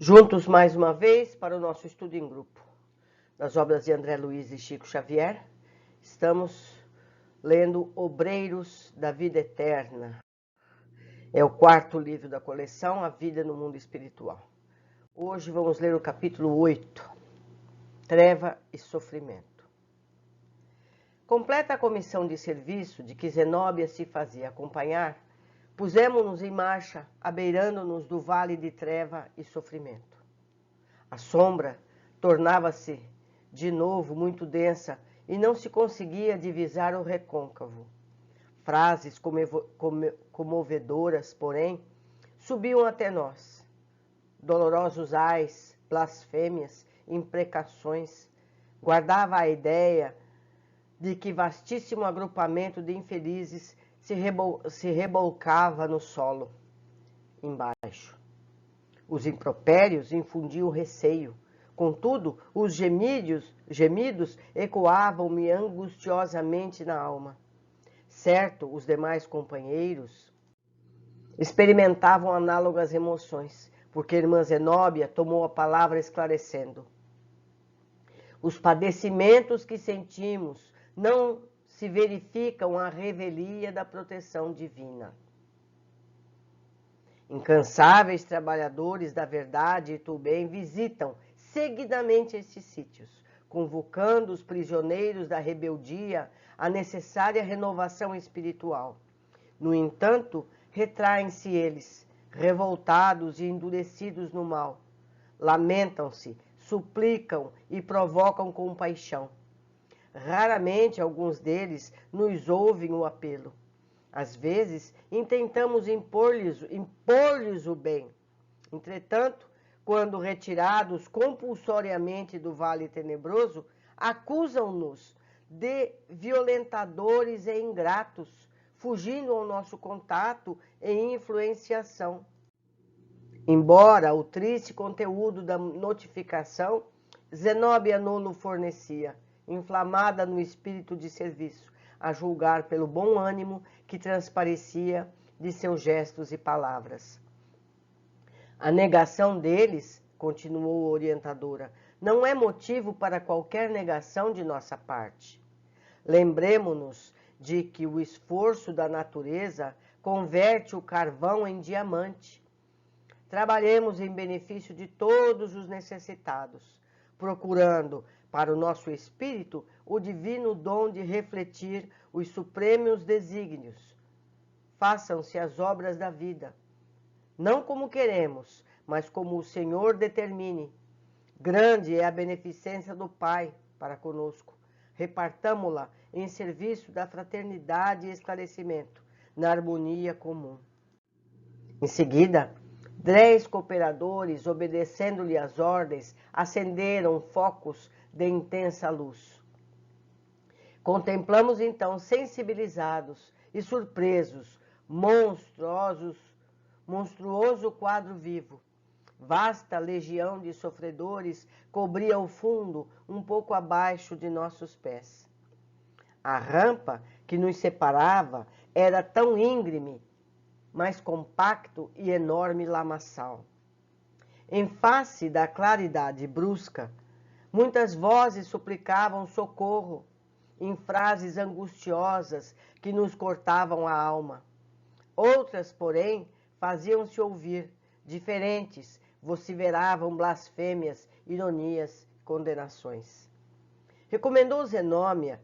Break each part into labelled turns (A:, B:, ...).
A: Juntos mais uma vez para o nosso estudo em grupo das obras de André Luiz e Chico Xavier. Estamos lendo Obreiros da Vida Eterna. É o quarto livro da coleção, A Vida no Mundo Espiritual. Hoje vamos ler o capítulo 8, Treva e Sofrimento. Completa a comissão de serviço de que Zenóbia se fazia acompanhar, pusemos-nos em marcha, abeirando-nos do vale de treva e sofrimento. A sombra tornava-se de novo muito densa e não se conseguia divisar o recôncavo. Frases comovedoras, porém, subiam até nós. Dolorosos ais, blasfêmias, imprecações. Guardava a ideia de que vastíssimo agrupamento de infelizes se rebolcava no solo, embaixo. Os impropérios infundiam receio. Contudo, os gemidos ecoavam-me angustiosamente na alma. Certo, os demais companheiros experimentavam análogas emoções, porque a irmã Zenóbia tomou a palavra esclarecendo. Os padecimentos que sentimos não se verificam à revelia da proteção divina. Incansáveis trabalhadores da verdade e do bem visitam seguidamente estes sítios, convocando os prisioneiros da rebeldia à necessária renovação espiritual. No entanto, retraem-se eles, revoltados e endurecidos no mal. Lamentam-se, suplicam e provocam compaixão. Raramente alguns deles nos ouvem o apelo. Às vezes, intentamos impor-lhes o bem. Entretanto, quando retirados compulsoriamente do vale tenebroso, acusam-nos de violentadores e ingratos, fugindo ao nosso contato e influenciação. Embora o triste conteúdo da notificação, Zenóbia não fornecia, inflamada no espírito de serviço, a julgar pelo bom ânimo que transparecia de seus gestos e palavras. A negação deles, continuou a orientadora, não é motivo para qualquer negação de nossa parte. Lembremo-nos de que o esforço da natureza converte o carvão em diamante. Trabalhemos em benefício de todos os necessitados, procurando para o nosso espírito o divino dom de refletir os supremos desígnios. Façam-se as obras da vida, não como queremos, mas como o Senhor determine. Grande é a beneficência do Pai para conosco. Repartamo-la em serviço da fraternidade e esclarecimento, na harmonia comum. Em seguida, 10 cooperadores, obedecendo-lhe as ordens, acenderam focos de intensa luz. Contemplamos então, sensibilizados e surpresos, monstruoso quadro vivo. Vasta legião de sofredores cobria o fundo um pouco abaixo de nossos pés. A rampa que nos separava era tão íngreme, mais compacto e enorme lamaçal. Em face da claridade brusca, muitas vozes suplicavam socorro, em frases angustiosas que nos cortavam a alma. Outras, porém, faziam-se ouvir, diferentes, vociferavam blasfêmias, ironias, condenações. Recomendou Zenóbia,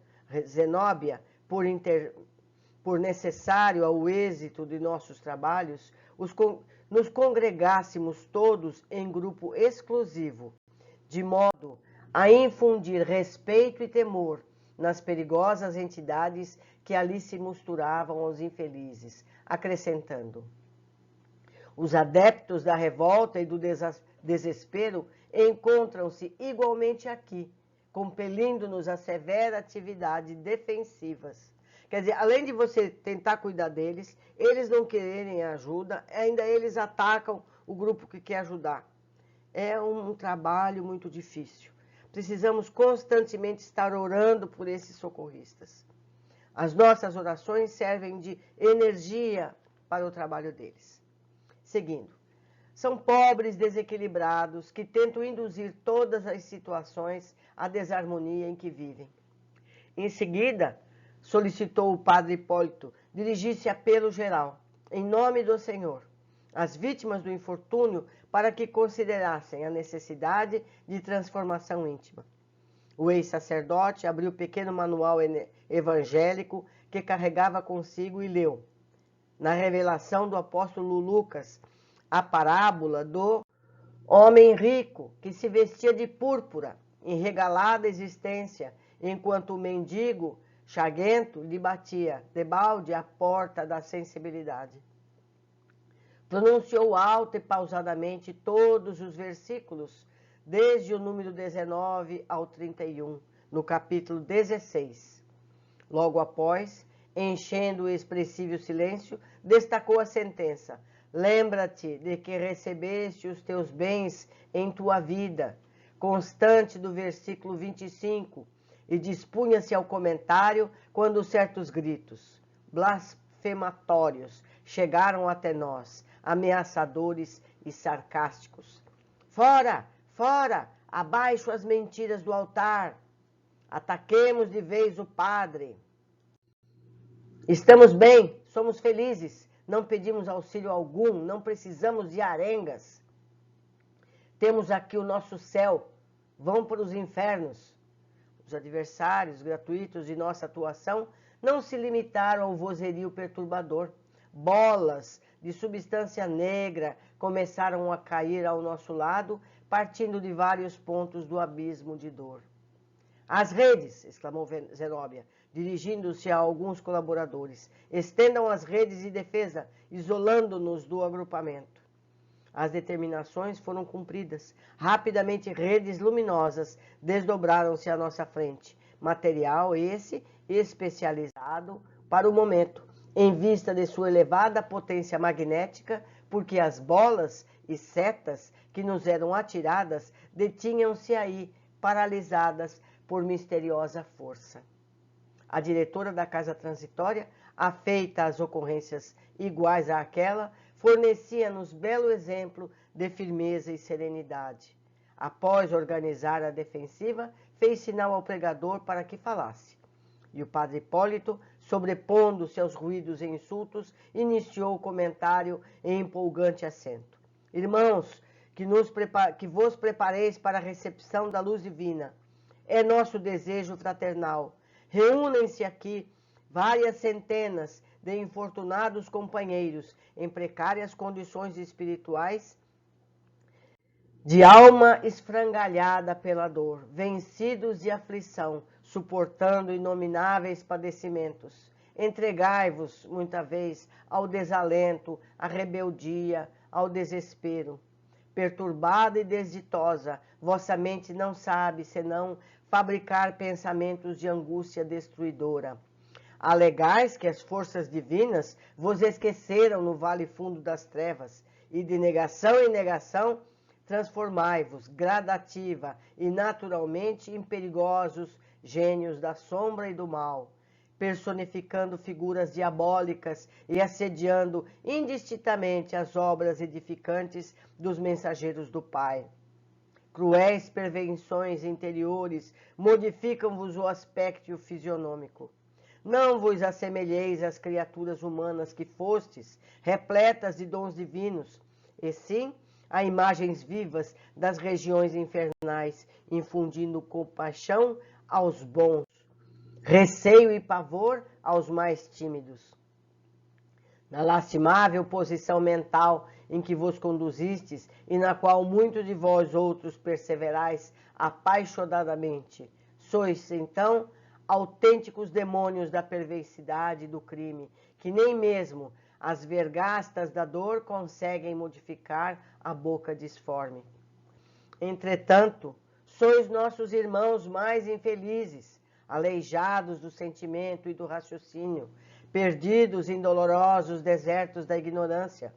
A: por necessário ao êxito de nossos trabalhos, nos congregássemos todos em grupo exclusivo, de modo a infundir respeito e temor nas perigosas entidades que ali se misturavam aos infelizes, acrescentando: os adeptos da revolta e do desespero encontram-se igualmente aqui, compelindo-nos a severa atividade defensivas. Quer dizer, além de você tentar cuidar deles, eles não quererem ajuda, ainda eles atacam o grupo que quer ajudar. É um trabalho muito difícil. Precisamos constantemente estar orando por esses socorristas. As nossas orações servem de energia para o trabalho deles. Seguindo, São pobres desequilibrados que tentam induzir todas as situações à desarmonia em que vivem. Em seguida, solicitou o padre Hipólito dirigir-se apelo geral, em nome do Senhor, às vítimas do infortúnio para que considerassem a necessidade de transformação íntima. O ex-sacerdote abriu o pequeno manual evangélico que carregava consigo e leu, na revelação do apóstolo Lucas, a parábola do homem rico que se vestia de púrpura em regalada existência, enquanto o mendigo chaguento lhe batia debalde à porta da sensibilidade. Pronunciou alto e pausadamente todos os versículos, desde o número 19 ao 31, no capítulo 16. Logo após, enchendo o expressivo silêncio, destacou a sentença: lembra-te de que recebeste os teus bens em tua vida, constante do versículo 25, e dispunha-se ao comentário quando certos gritos blasfematórios chegaram até nós, ameaçadores e sarcásticos. Fora, fora, abaixo as mentiras do altar, ataquemos de vez o padre. Estamos bem, somos felizes, não pedimos auxílio algum, não precisamos de arengas. Temos aqui o nosso céu, vão para os infernos. Os adversários gratuitos de nossa atuação não se limitaram ao vozerio perturbador. Bolas de substância negra começaram a cair ao nosso lado, partindo de vários pontos do abismo de dor. As redes, exclamou Zenóbia, dirigindo-se a alguns colaboradores. Estendam as redes de defesa, isolando-nos do agrupamento. As determinações foram cumpridas. Rapidamente, redes luminosas desdobraram-se à nossa frente. Material esse especializado para o momento, em vista de sua elevada potência magnética, porque as bolas e setas que nos eram atiradas detinham-se aí, paralisadas por misteriosa força. A diretora da casa transitória, afeita às ocorrências iguais àquela, fornecia-nos belo exemplo de firmeza e serenidade. Após organizar a defensiva, fez sinal ao pregador para que falasse. E o padre Hipólito, sobrepondo-se aos ruídos e insultos, iniciou o comentário em empolgante acento. Irmãos, que vos prepareis para a recepção da luz divina. É nosso desejo fraternal. Reúnem-se aqui várias centenas de infortunados companheiros em precárias condições espirituais, de alma esfrangalhada pela dor, vencidos de aflição, suportando inomináveis padecimentos. Entregai-vos, muita vez, ao desalento, à rebeldia, ao desespero. Perturbada e desditosa, vossa mente não sabe, senão fabricar pensamentos de angústia destruidora. Alegais que as forças divinas vos esqueceram no vale fundo das trevas, e de negação em negação transformai-vos gradativa e naturalmente em perigosos gênios da sombra e do mal, personificando figuras diabólicas e assediando indistintamente as obras edificantes dos mensageiros do Pai. Cruéis pervenções interiores modificam-vos o aspecto fisionômico. Não vos assemelheis às criaturas humanas que fostes, repletas de dons divinos, e sim a imagens vivas das regiões infernais, infundindo compaixão aos bons, receio e pavor aos mais tímidos. Na lastimável posição mental em que vos conduzistes e na qual muitos de vós outros perseverais apaixonadamente, sois, então, autênticos demônios da perversidade e do crime, que nem mesmo as vergastas da dor conseguem modificar a boca disforme. Entretanto, sois nossos irmãos mais infelizes, aleijados do sentimento e do raciocínio, perdidos em dolorosos desertos da ignorância,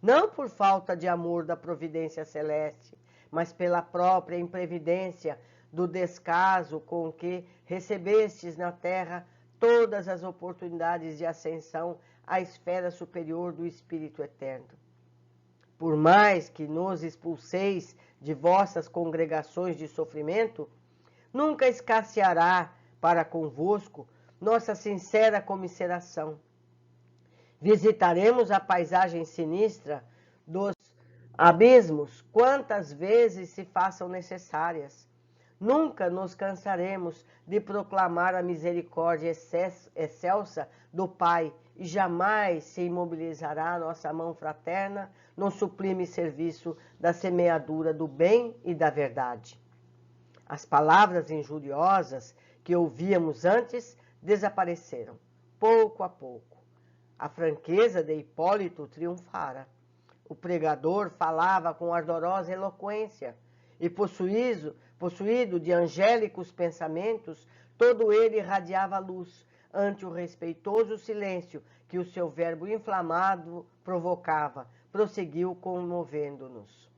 A: não por falta de amor da providência celeste, mas pela própria imprevidência do descaso com que recebestes na terra todas as oportunidades de ascensão à esfera superior do Espírito Eterno. Por mais que nos expulseis de vossas congregações de sofrimento, nunca escasseará para convosco nossa sincera comiseração. Visitaremos a paisagem sinistra dos abismos quantas vezes se façam necessárias. Nunca nos cansaremos de proclamar a misericórdia excelsa do Pai e jamais se imobilizará nossa mão fraterna no sublime serviço da semeadura do bem e da verdade. As palavras injuriosas que ouvíamos antes desapareceram, pouco a pouco. A franqueza de Hipólito triunfara. O pregador falava com ardorosa eloquência e, possuído de angélicos pensamentos, todo ele irradiava luz ante o respeitoso silêncio que o seu verbo inflamado provocava. Prosseguiu comovendo-nos.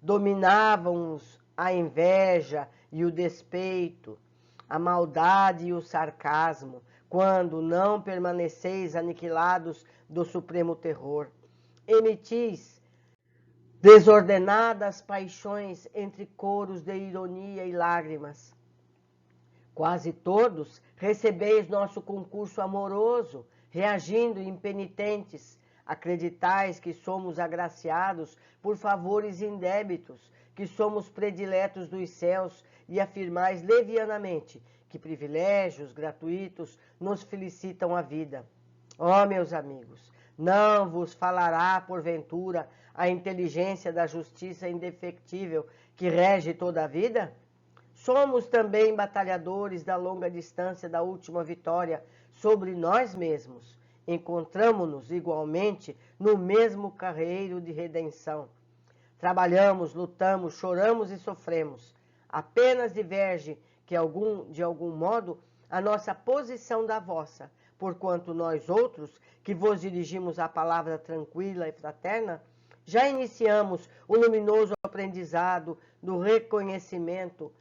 A: Dominavam-nos a inveja e o despeito, a maldade e o sarcasmo, quando não permaneceis aniquilados do supremo terror. Emitis desordenadas paixões entre coros de ironia e lágrimas. Quase todos recebeis nosso concurso amoroso, reagindo impenitentes. Acreditais que somos agraciados por favores indébitos, que somos prediletos dos céus, e afirmais levianamente que privilégios gratuitos nos felicitam a vida. Ó, meus amigos, não vos falará, porventura, a inteligência da justiça indefectível que rege toda a vida? Somos também batalhadores da longa distância da última vitória sobre nós mesmos. Encontramo-nos igualmente no mesmo carreiro de redenção. Trabalhamos, lutamos, choramos e sofremos. Apenas diverge que, de algum modo, a nossa posição da vossa, porquanto nós outros, que vos dirigimos a palavra tranquila e fraterna, já iniciamos o luminoso aprendizado do reconhecimento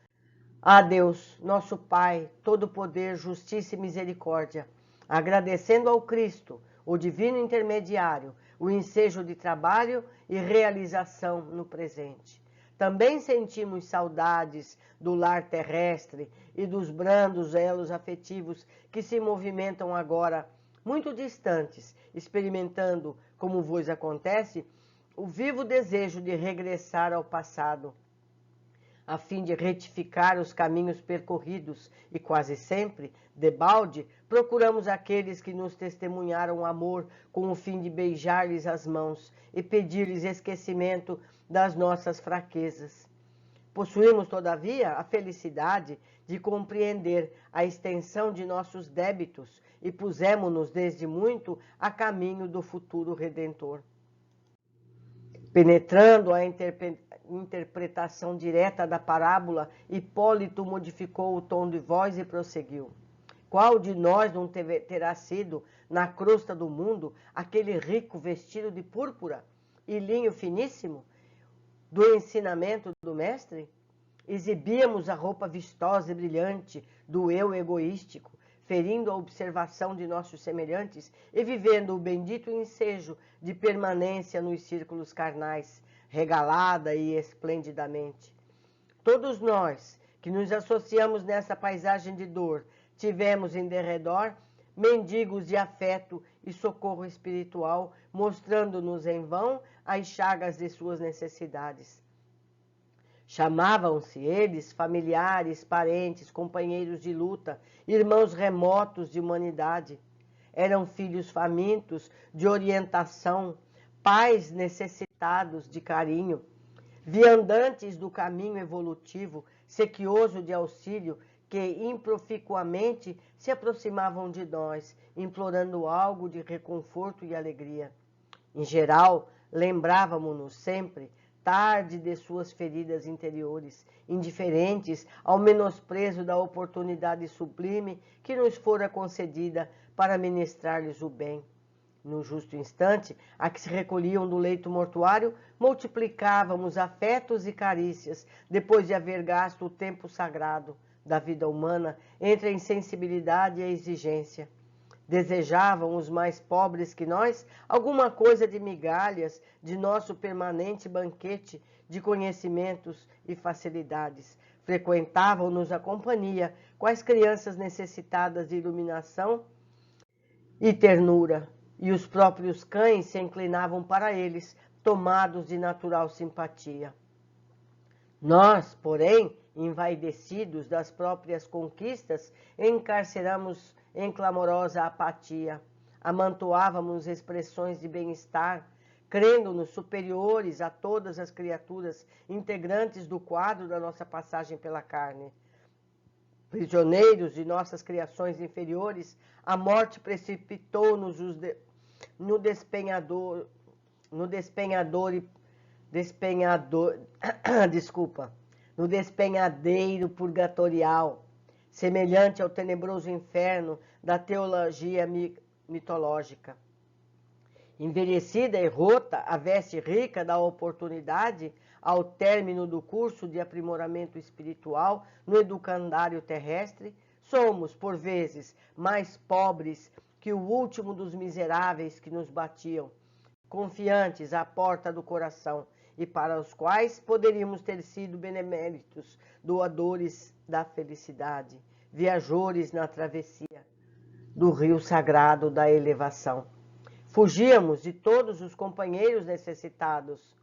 A: a Deus, nosso Pai, todo poder, justiça e misericórdia, agradecendo ao Cristo, o divino intermediário, o ensejo de trabalho e realização no presente. Também sentimos saudades do lar terrestre e dos brandos elos afetivos que se movimentam agora, muito distantes, experimentando, como vos acontece, o vivo desejo de regressar ao passado, a fim de retificar os caminhos percorridos e quase sempre, debalde, procuramos aqueles que nos testemunharam amor com o fim de beijar-lhes as mãos e pedir-lhes esquecimento das nossas fraquezas. Possuímos, todavia, a felicidade de compreender a extensão de nossos débitos e pusemo-nos desde muito a caminho do futuro Redentor. Penetrando a interpretação direta da parábola, Hipólito modificou o tom de voz e prosseguiu. Qual de nós não terá sido, na crosta do mundo, aquele rico vestido de púrpura e linho finíssimo do ensinamento do mestre? Exibíamos a roupa vistosa e brilhante do eu egoístico, ferindo a observação de nossos semelhantes e vivendo o bendito ensejo de permanência nos círculos carnais, regalada e esplendidamente. Todos nós que nos associamos nessa paisagem de dor, tivemos em derredor mendigos de afeto e socorro espiritual, mostrando-nos em vão as chagas de suas necessidades. Chamavam-se eles familiares, parentes, companheiros de luta, irmãos remotos de humanidade. Eram filhos famintos de orientação, pais necessitados de carinho, viandantes do caminho evolutivo, sequioso de auxílio, que improficuamente se aproximavam de nós, implorando algo de reconforto e alegria. Em geral, lembrávamos-nos sempre tarde de suas feridas interiores, indiferentes ao menosprezo da oportunidade sublime que nos fora concedida para ministrar-lhes o bem. No justo instante a que se recolhiam do leito mortuário, multiplicávamos afetos e carícias, depois de haver gasto o tempo sagrado da vida humana entre a insensibilidade e a exigência. Desejavam os mais pobres que nós alguma coisa de migalhas de nosso permanente banquete de conhecimentos e facilidades. Frequentavam-nos a companhia, quais crianças necessitadas de iluminação e ternura, e os próprios cães se inclinavam para eles, tomados de natural simpatia. Nós, porém, envaidecidos das próprias conquistas, encarceramos em clamorosa apatia, amantoávamos expressões de bem-estar, crendo-nos superiores a todas as criaturas integrantes do quadro da nossa passagem pela carne. Prisioneiros de nossas criações inferiores, a morte precipitou-nos no despenhador, no despenhadeiro purgatorial, semelhante ao tenebroso inferno da teologia mitológica. Envelhecida e rota, a veste rica da oportunidade, ao término do curso de aprimoramento espiritual no educandário terrestre, somos, por vezes, mais pobres que o último dos miseráveis que nos batiam, confiantes à porta do coração, e para os quais poderíamos ter sido beneméritos, doadores da felicidade, viajores na travessia do rio sagrado da elevação. Fugíamos de todos os companheiros necessitados.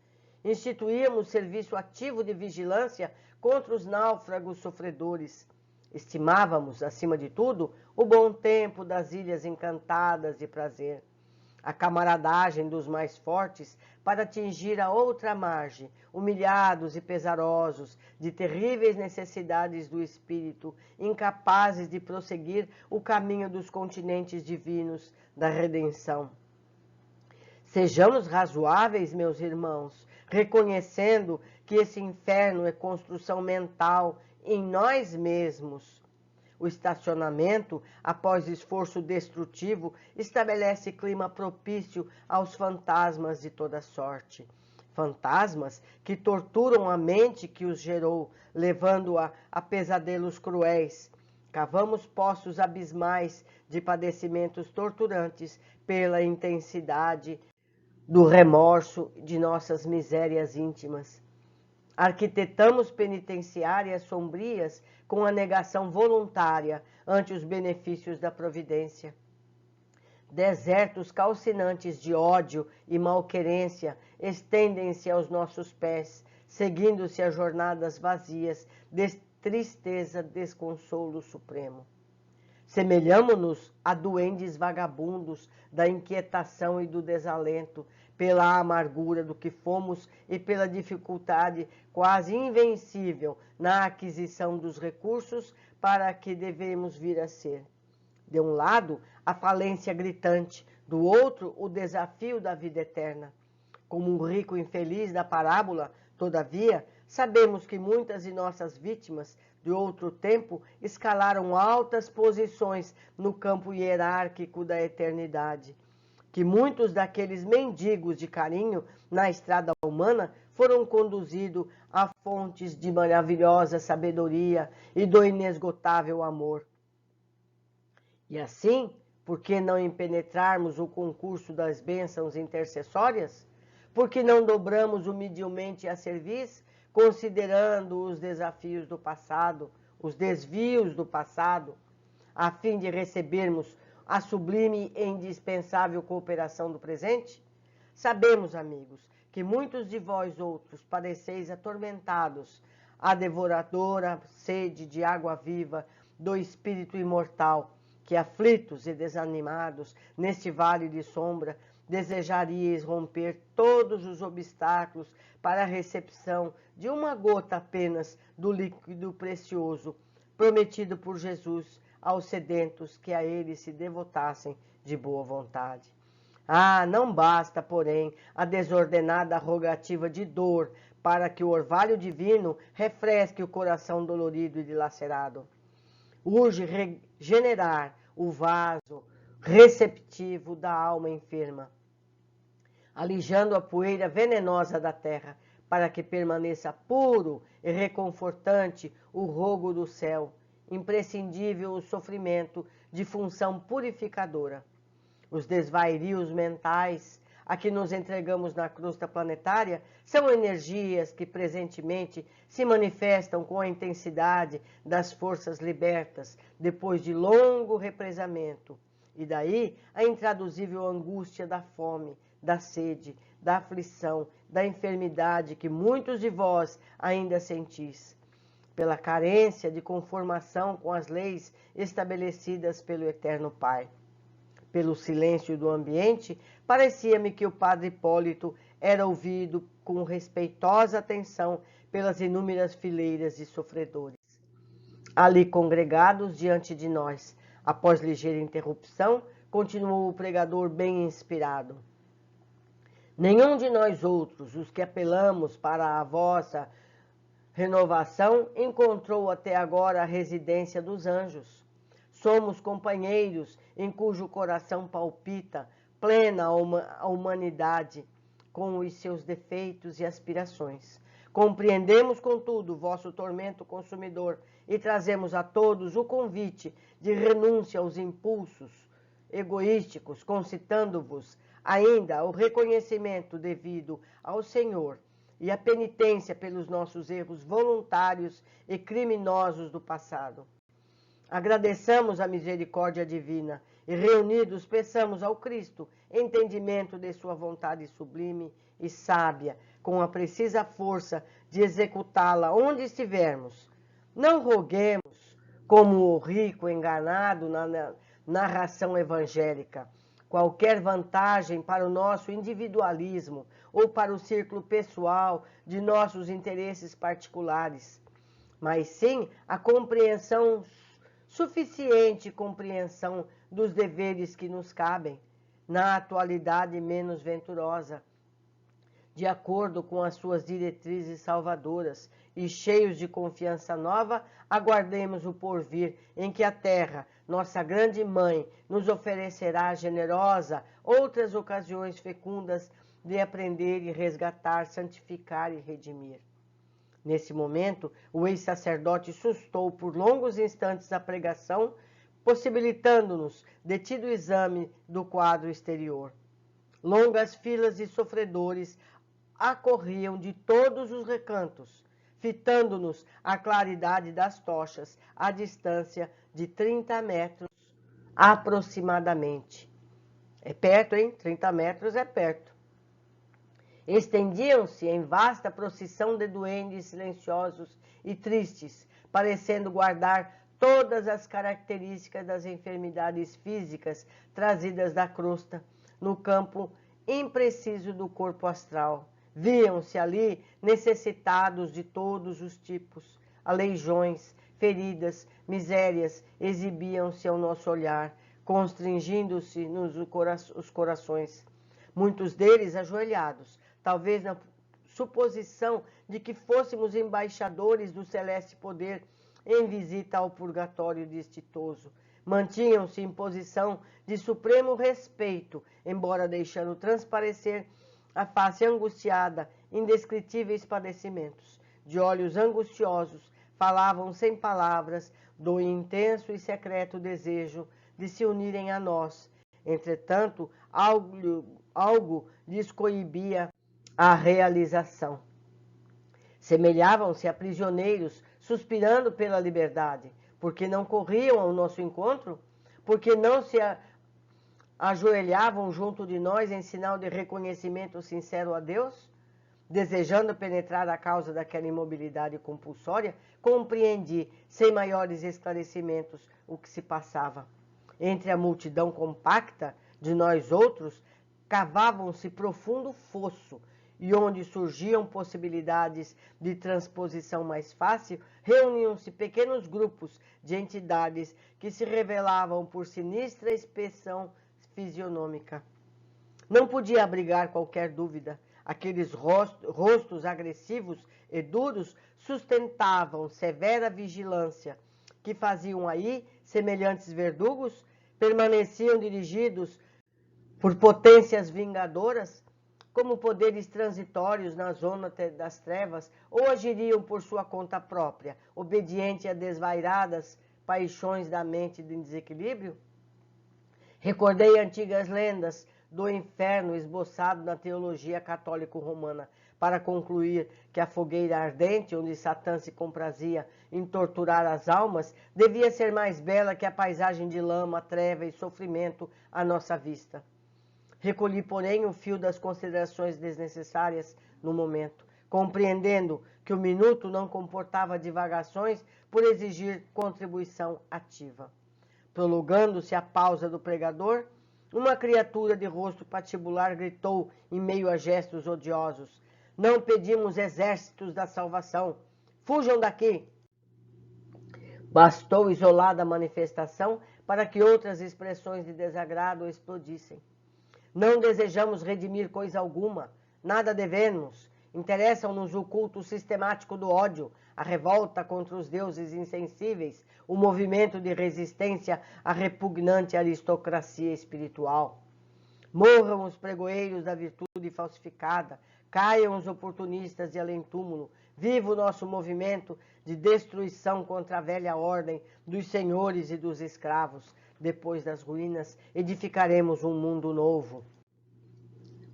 A: Instituíamos serviço ativo de vigilância contra os náufragos sofredores. Estimávamos, acima de tudo, o bom tempo das ilhas encantadas de prazer. A camaradagem dos mais fortes para atingir a outra margem, humilhados e pesarosos, de terríveis necessidades do espírito, incapazes de prosseguir o caminho dos continentes divinos da redenção. Sejamos razoáveis, meus irmãos, reconhecendo que esse inferno é construção mental em nós mesmos. O estacionamento, após esforço destrutivo, estabelece clima propício aos fantasmas de toda sorte. Fantasmas que torturam a mente que os gerou, levando-a a pesadelos cruéis. Cavamos poços abismais de padecimentos torturantes pela intensidade do remorso de nossas misérias íntimas. Arquitetamos penitenciárias sombrias com a negação voluntária ante os benefícios da providência. Desertos calcinantes de ódio e malquerência estendem-se aos nossos pés, seguindo-se as jornadas vazias de tristeza, desconsolo supremo. Semelhamo-nos a duendes vagabundos da inquietação e do desalento, pela amargura do que fomos e pela dificuldade quase invencível na aquisição dos recursos para que devemos vir a ser. De um lado, a falência gritante, do outro, o desafio da vida eterna. Como um rico infeliz da parábola, todavia, sabemos que muitas de nossas vítimas de outro tempo escalaram altas posições no campo hierárquico da eternidade, que muitos daqueles mendigos de carinho na estrada humana foram conduzidos a fontes de maravilhosa sabedoria e do inesgotável amor. E assim, por que não impenetrarmos o concurso das bênçãos intercessórias? Por que não dobramos humildemente a serviço, considerando os desafios do passado, os desvios do passado, a fim de recebermos a sublime e indispensável cooperação do presente? Sabemos, amigos, que muitos de vós outros padeceis atormentados a devoradora sede de água viva do Espírito imortal, que aflitos e desanimados neste vale de sombra, desejaríeis romper todos os obstáculos para a recepção de uma gota apenas do líquido precioso prometido por Jesus aos sedentos que a ele se devotassem de boa vontade. Ah, não basta, porém, a desordenada rogativa de dor para que o orvalho divino refresque o coração dolorido e dilacerado. Urge regenerar o vaso receptivo da alma enferma, alijando a poeira venenosa da terra, para que permaneça puro e reconfortante o rogo do céu, imprescindível o sofrimento de função purificadora. Os desvairios mentais a que nos entregamos na crosta planetária são energias que presentemente se manifestam com a intensidade das forças libertas depois de longo represamento. E daí a intraduzível angústia da fome, da sede, da aflição, da enfermidade que muitos de vós ainda sentis, pela carência de conformação com as leis estabelecidas pelo Eterno Pai. Pelo silêncio do ambiente, parecia-me que o padre Hipólito era ouvido com respeitosa atenção pelas inúmeras fileiras de sofredores ali congregados diante de nós. Após ligeira interrupção, continuou o pregador bem inspirado. Nenhum de nós outros, os que apelamos para a vossa renovação, encontrou até agora a residência dos anjos. Somos companheiros em cujo coração palpita plena a humanidade, com os seus defeitos e aspirações. Compreendemos, contudo, o vosso tormento consumidor e trazemos a todos o convite de renúncia aos impulsos egoísticos, concitando-vos ainda o reconhecimento devido ao Senhor e a penitência pelos nossos erros voluntários e criminosos do passado. Agradeçamos a misericórdia divina e, reunidos, peçamos ao Cristo entendimento de sua vontade sublime e sábia, com a precisa força de executá-la onde estivermos. Não roguemos, como o rico enganado na narração evangélica, qualquer vantagem para o nosso individualismo ou para o círculo pessoal de nossos interesses particulares, mas sim a compreensão suficiente compreensão dos deveres que nos cabem, na atualidade menos venturosa, de acordo com as suas diretrizes salvadoras, e cheios de confiança nova, aguardemos o porvir em que a terra, nossa grande mãe, nos oferecerá generosa outras ocasiões fecundas de aprender e resgatar, santificar e redimir. Nesse momento, o ex-sacerdote sustou por longos instantes a pregação, possibilitando-nos detido exame do quadro exterior. Longas filas de sofredores acorriam de todos os recantos, fitando-nos a claridade das tochas, à distância de 30 metros aproximadamente. É perto, hein? 30 metros é perto. Estendiam-se em vasta procissão de duendes silenciosos e tristes, parecendo guardar todas as características das enfermidades físicas trazidas da crosta, no campo impreciso do corpo astral. Viam-se ali necessitados de todos os tipos, aleijões, feridas, misérias, exibiam-se ao nosso olhar, constringindo-se os corações. Muitos deles ajoelhados, talvez na suposição de que fôssemos embaixadores do celeste poder em visita ao purgatório destitoso. Mantinham-se em posição de supremo respeito, embora deixando transparecer a face angustiada, indescritíveis padecimentos. De olhos angustiosos, falavam sem palavras do intenso e secreto desejo de se unirem a nós. Entretanto, algo lhes coibia a realização. Semelhavam-se a prisioneiros suspirando pela liberdade, porque não corriam ao nosso encontro, porque não se ajoelhavam junto de nós em sinal de reconhecimento sincero a Deus, desejando penetrar a causa daquela imobilidade compulsória. Compreendi, sem maiores esclarecimentos, o que se passava. Entre a multidão compacta de nós outros, cavavam-se profundo fosso, e onde surgiam possibilidades de transposição mais fácil, reuniam-se pequenos grupos de entidades que se revelavam por sinistra expressão fisionômica. Não podia abrigar qualquer dúvida. Aqueles rostos agressivos e duros sustentavam severa vigilância. Que faziam aí semelhantes verdugos? Permaneciam dirigidos por potências vingadoras, como poderes transitórios na zona das trevas, ou agiriam por sua conta própria, obediente a desvairadas paixões da mente em desequilíbrio? Recordei antigas lendas do inferno esboçado na teologia católico-romana, para concluir que a fogueira ardente, onde Satã se comprazia em torturar as almas, devia ser mais bela que a paisagem de lama, treva e sofrimento à nossa vista. Recolhi, porém, o fio das considerações desnecessárias no momento, compreendendo que o minuto não comportava divagações por exigir contribuição ativa. Prolongando-se a pausa do pregador, uma criatura de rosto patibular gritou em meio a gestos odiosos: "Não pedimos exércitos da salvação! Fujam daqui!" Bastou isolada manifestação para que outras expressões de desagrado explodissem. Não desejamos redimir coisa alguma, nada devemos. Interessam-nos o culto sistemático do ódio, a revolta contra os deuses insensíveis, o movimento de resistência à repugnante aristocracia espiritual. Morram os pregoeiros da virtude falsificada, caiam os oportunistas de além-túmulo, viva o nosso movimento de destruição contra a velha ordem dos senhores e dos escravos. Depois das ruínas, edificaremos um mundo novo.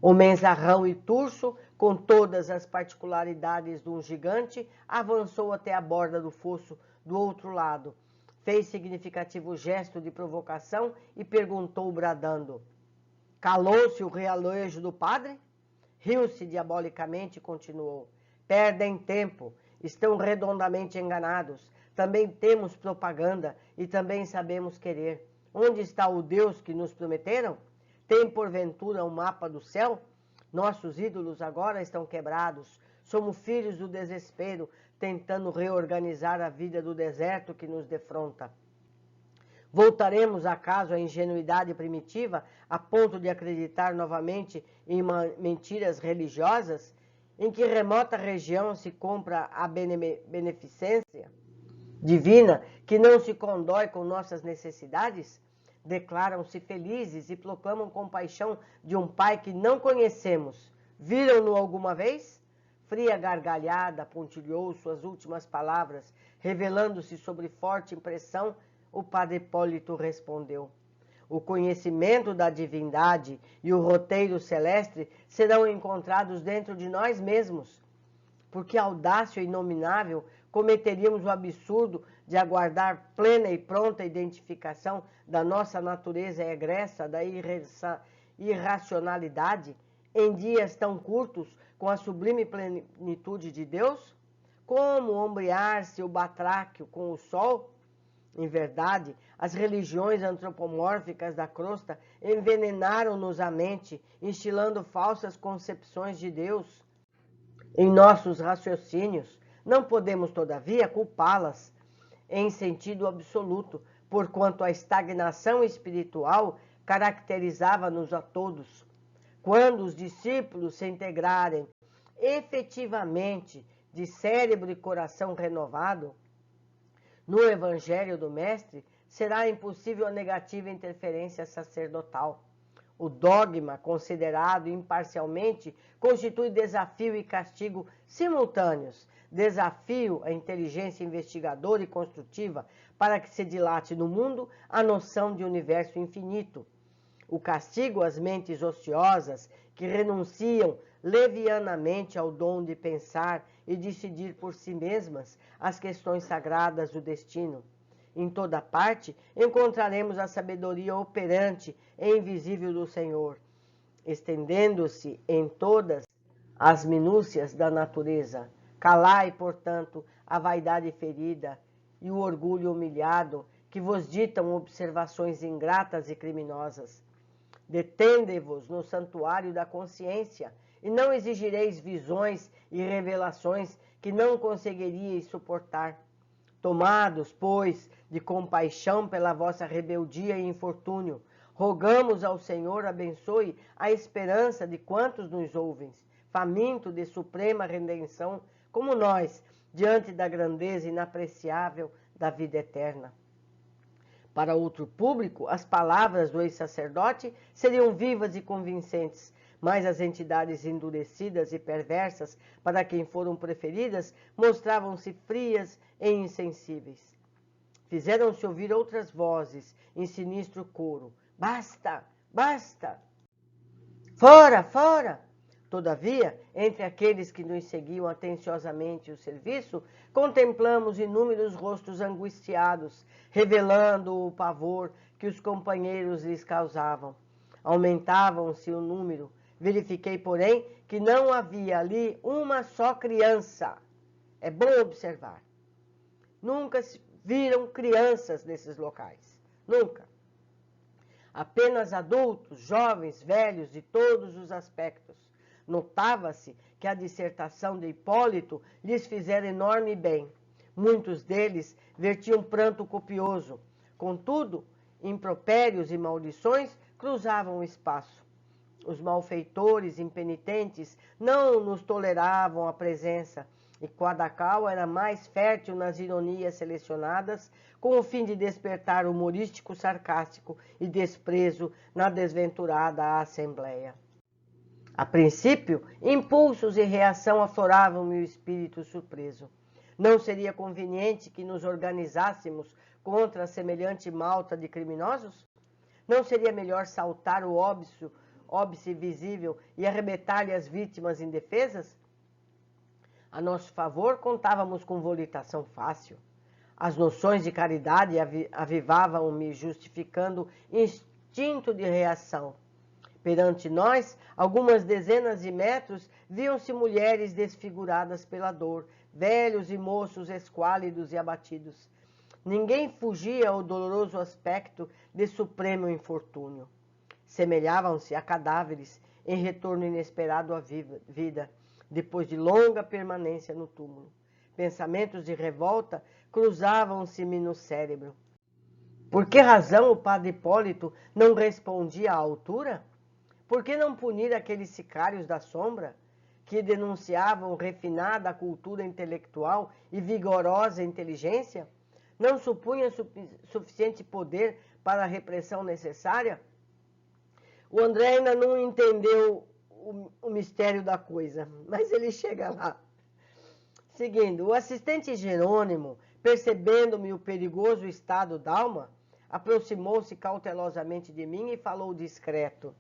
A: O menzarrão e turso, com todas as particularidades de um gigante, avançou até a borda do fosso do outro lado. Fez significativo gesto de provocação e perguntou bradando: "Calou-se o realejo do padre?" Riu-se diabolicamente e continuou: "Perdem tempo, estão redondamente enganados. Também temos propaganda e também sabemos querer. Onde está o Deus que nos prometeram? Tem porventura um mapa do céu? Nossos ídolos agora estão quebrados. Somos filhos do desespero, tentando reorganizar a vida do deserto que nos defronta. Voltaremos acaso à ingenuidade primitiva, a ponto de acreditar novamente em mentiras religiosas? Em que remota região se compra a beneficência divina que não se condói com nossas necessidades? Declaram-se felizes e proclamam compaixão de um pai que não conhecemos. Viram-no alguma vez? Fria gargalhada pontilhou suas últimas palavras, revelando-se sobre forte impressão. O padre Hipólito respondeu: "O conhecimento da divindade e o roteiro celeste serão encontrados dentro de nós mesmos. Porque audácia inominável cometeríamos o absurdo de aguardar plena e pronta identificação da nossa natureza egressa, da irracionalidade, em dias tão curtos com a sublime plenitude de Deus? Como ombrear-se o batráquio com o sol? Em verdade, as religiões antropomórficas da crosta envenenaram-nos a mente, instilando falsas concepções de Deus em nossos raciocínios. Não podemos, todavia, culpá-las em sentido absoluto, porquanto a estagnação espiritual caracterizava-nos a todos. Quando os discípulos se integrarem efetivamente de cérebro e coração renovado no Evangelho do Mestre, será impossível a negativa interferência sacerdotal. O dogma, considerado imparcialmente, constitui desafio e castigo simultâneos. Desafio à inteligência investigadora e construtiva para que se dilate no mundo a noção de universo infinito. O castigo às mentes ociosas que renunciam levianamente ao dom de pensar e decidir por si mesmas as questões sagradas do destino. Em toda parte encontraremos a sabedoria operante e invisível do Senhor, estendendo-se em todas as minúcias da natureza. Calai, portanto, a vaidade ferida e o orgulho humilhado que vos ditam observações ingratas e criminosas. Detende-vos no santuário da consciência e não exigireis visões e revelações que não conseguiríeis suportar. Tomados, pois, de compaixão pela vossa rebeldia e infortúnio, rogamos ao Senhor abençoe a esperança de quantos nos ouvem, faminto de suprema redenção, como nós, diante da grandeza inapreciável da vida eterna. Para outro público, as palavras do ex-sacerdote seriam vivas e convincentes, mas as entidades endurecidas e perversas para quem foram preferidas mostravam-se frias e insensíveis. Fizeram-se ouvir outras vozes em sinistro coro. Basta, basta! Fora, fora! Todavia, entre aqueles que nos seguiam atenciosamente o serviço, contemplamos inúmeros rostos angustiados, revelando o pavor que os companheiros lhes causavam. Aumentavam-se o número. Verifiquei, porém, que não havia ali uma só criança. É bom observar. Nunca se viram crianças nesses locais. Nunca. Apenas adultos, jovens, velhos, de todos os aspectos. Notava-se que a dissertação de Hipólito lhes fizera enorme bem. Muitos deles vertiam pranto copioso. Contudo, impropérios e maldições cruzavam o espaço. Os malfeitores impenitentes não nos toleravam a presença, e Quadacal era mais fértil nas ironias selecionadas, com o fim de despertar humorístico sarcástico e desprezo na desventurada assembleia. A princípio, impulsos e reação afloravam-me o espírito surpreso. Não seria conveniente que nos organizássemos contra semelhante malta de criminosos? Não seria melhor saltar o óbice visível e arrebetar-lhe as vítimas indefesas? A nosso favor, contávamos com volitação fácil. As noções de caridade avivavam-me, justificando instinto de reação. Perante nós, algumas dezenas de metros, viam-se mulheres desfiguradas pela dor, velhos e moços esquálidos e abatidos. Ninguém fugia ao doloroso aspecto de supremo infortúnio. Semelhavam-se a cadáveres em retorno inesperado à vida, depois de longa permanência no túmulo. Pensamentos de revolta cruzavam-se-me no cérebro. Por que razão o padre Hipólito não respondia à altura? Por que não punir aqueles sicários da sombra, que denunciavam refinada cultura intelectual e vigorosa inteligência? Não supunha suficiente poder para a repressão necessária? O André ainda não entendeu o mistério da coisa, mas ele chega lá. Seguindo, o assistente Jerônimo, percebendo-me o perigoso estado d'alma, aproximou-se cautelosamente de mim e falou discreto.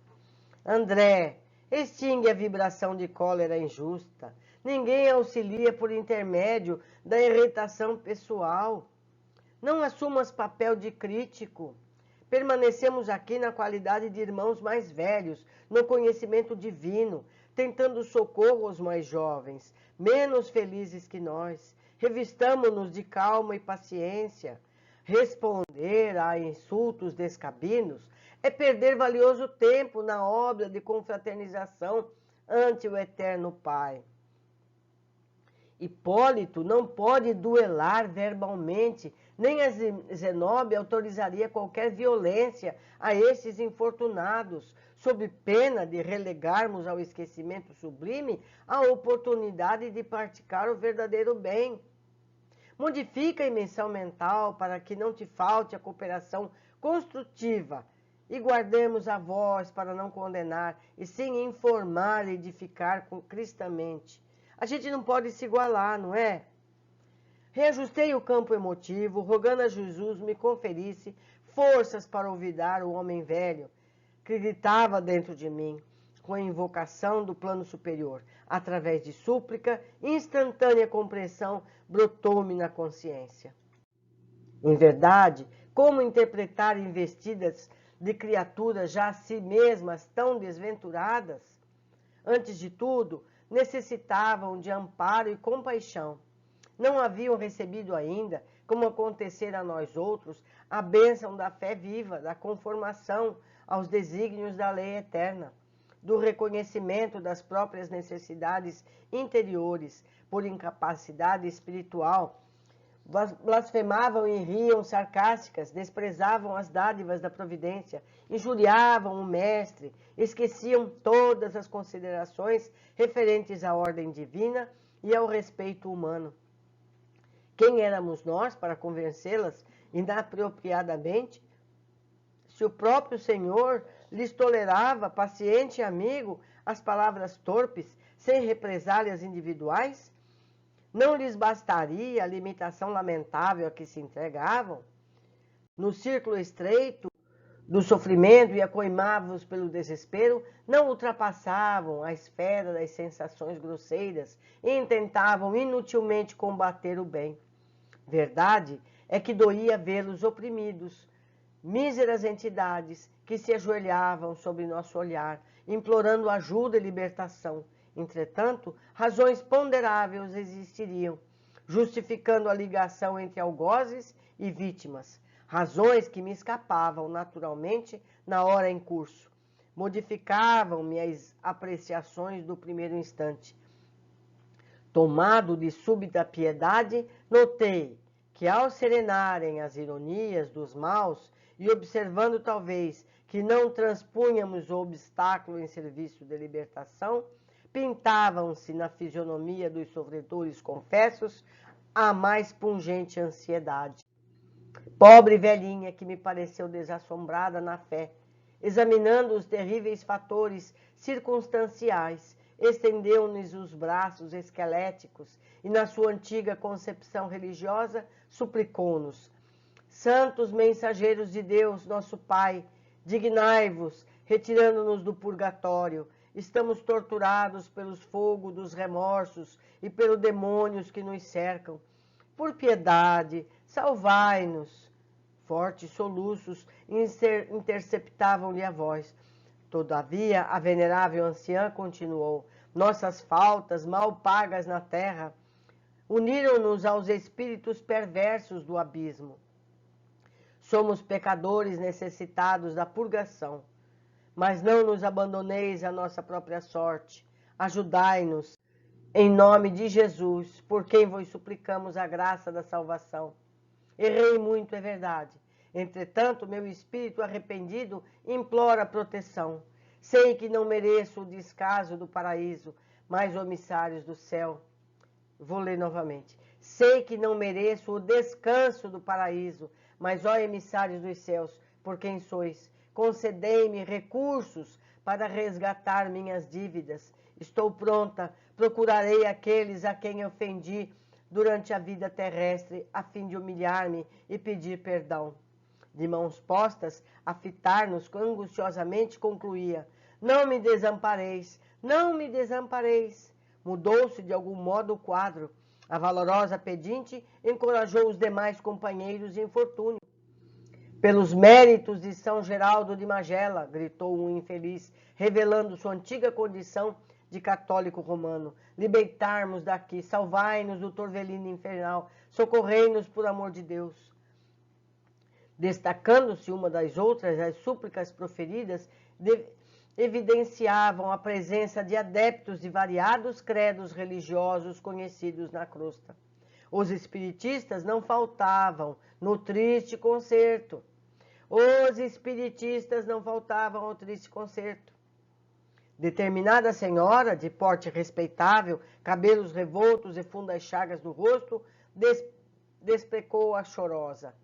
A: André, extingue a vibração de cólera injusta. Ninguém auxilia por intermédio da irritação pessoal. Não assumas papel de crítico. Permanecemos aqui na qualidade de irmãos mais velhos, no conhecimento divino, tentando socorro aos mais jovens, menos felizes que nós. Revistamo-nos de calma e paciência. Responder a insultos descabidos é perder valioso tempo na obra de confraternização ante o Eterno Pai. Hipólito não pode duelar verbalmente, nem a Zenóbia autorizaria qualquer violência a esses infortunados, sob pena de relegarmos ao esquecimento sublime a oportunidade de praticar o verdadeiro bem. Modifica a imensão mental para que não te falte a cooperação construtiva e guardemos a voz para não condenar, e sim informar e edificar cristamente. A gente não pode se igualar, não é? Reajustei o campo emotivo, rogando a Jesus me conferisse forças para olvidar o homem velho, que gritava dentro de mim, com a invocação do plano superior. Através de súplica, instantânea compreensão brotou-me na consciência. Em verdade, como interpretar investidas de criaturas já a si mesmas tão desventuradas? Antes de tudo, necessitavam de amparo e compaixão. Não haviam recebido ainda, como acontecera a nós outros, a bênção da fé viva, da conformação aos desígnios da lei eterna, do reconhecimento das próprias necessidades interiores por incapacidade espiritual. Blasfemavam e riam sarcásticas, desprezavam as dádivas da providência, injuriavam o mestre, esqueciam todas as considerações referentes à ordem divina e ao respeito humano. Quem éramos nós para convencê-las inapropriadamente? Se o próprio Senhor lhes tolerava, paciente e amigo, as palavras torpes, sem represálias individuais, não lhes bastaria a limitação lamentável a que se entregavam? no círculo estreito do sofrimento e acoimados pelo desespero, não ultrapassavam a esfera das sensações grosseiras e intentavam inutilmente combater o bem. Verdade é que doía vê-los oprimidos, míseras entidades que se ajoelhavam sob nosso olhar, implorando ajuda e libertação. Entretanto, razões ponderáveis existiriam, justificando a ligação entre algozes e vítimas, razões que me escapavam naturalmente na hora em curso, modificavam minhas apreciações do primeiro instante. Tomado de súbita piedade, notei que, ao serenarem as ironias dos maus e observando talvez que não transpunhamos o obstáculo em serviço de libertação, pintavam-se na fisionomia dos sofredores confessos a mais pungente ansiedade. Pobre velhinha que me pareceu desassombrada na fé, examinando os terríveis fatores circunstanciais, estendeu-nos os braços esqueléticos e, na sua antiga concepção religiosa, suplicou-nos: Santos mensageiros de Deus, nosso Pai, dignai-vos, retirando-nos do purgatório. Estamos torturados pelos fogos dos remorsos e pelos demônios que nos cercam. Por piedade, salvai-nos. Fortes soluços interceptavam-lhe a voz. Todavia, a venerável anciã continuou: nossas faltas, mal pagas na terra, uniram-nos aos espíritos perversos do abismo. Somos pecadores necessitados da purgação, mas não nos abandoneis à nossa própria sorte. Ajudai-nos, em nome de Jesus, por quem vos suplicamos a graça da salvação. Errei muito, é verdade. Entretanto, meu espírito arrependido implora proteção. Sei que não mereço o descaso do paraíso, mas emissários do céu. Vou ler novamente. Sei que não mereço o descanso do paraíso, mas, ó emissários dos céus, por quem sois, concedei-me recursos para resgatar minhas dívidas. Estou pronta, procurarei aqueles a quem ofendi durante a vida terrestre, a fim de humilhar-me e pedir perdão. De mãos postas, a fitar-nos angustiosamente, concluía: não me desampareis, não me desampareis. Mudou-se de algum modo o quadro. A valorosa pedinte encorajou os demais companheiros em infortúnio. Pelos méritos de São Geraldo de Magela, gritou um infeliz, revelando sua antiga condição de católico romano, libertai-nos daqui, salvai-nos do torvelino infernal, socorrei-nos por amor de Deus. Destacando-se uma das outras, as súplicas proferidas evidenciavam a presença de adeptos de variados credos religiosos conhecidos na crosta. Os espiritistas não faltavam no triste concerto. Os espiritistas não faltavam ao triste concerto. Determinada senhora, de porte respeitável, cabelos revoltos e fundas chagas no rosto, desprecou a chorosa.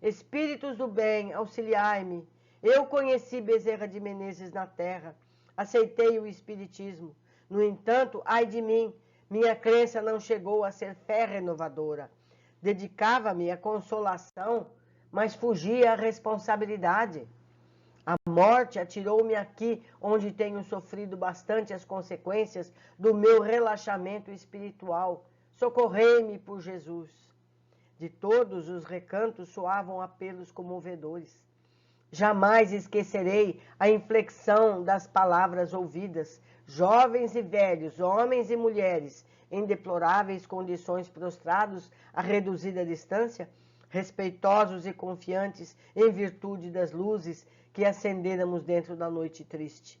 A: Espíritos do bem, auxiliai-me. Eu conheci Bezerra de Menezes na terra, aceitei o espiritismo. No entanto, ai de mim, minha crença não chegou a ser fé renovadora. Dedicava-me à consolação, mas fugia à responsabilidade. A morte atirou-me aqui, onde tenho sofrido bastante as consequências do meu relaxamento espiritual. Socorrei-me por Jesus. De todos os recantos soavam apelos comovedores. Jamais esquecerei a inflexão das palavras ouvidas. Jovens e velhos, homens e mulheres, em deploráveis condições prostrados a reduzida distância, respeitosos e confiantes em virtude das luzes que acendêramos dentro da noite triste.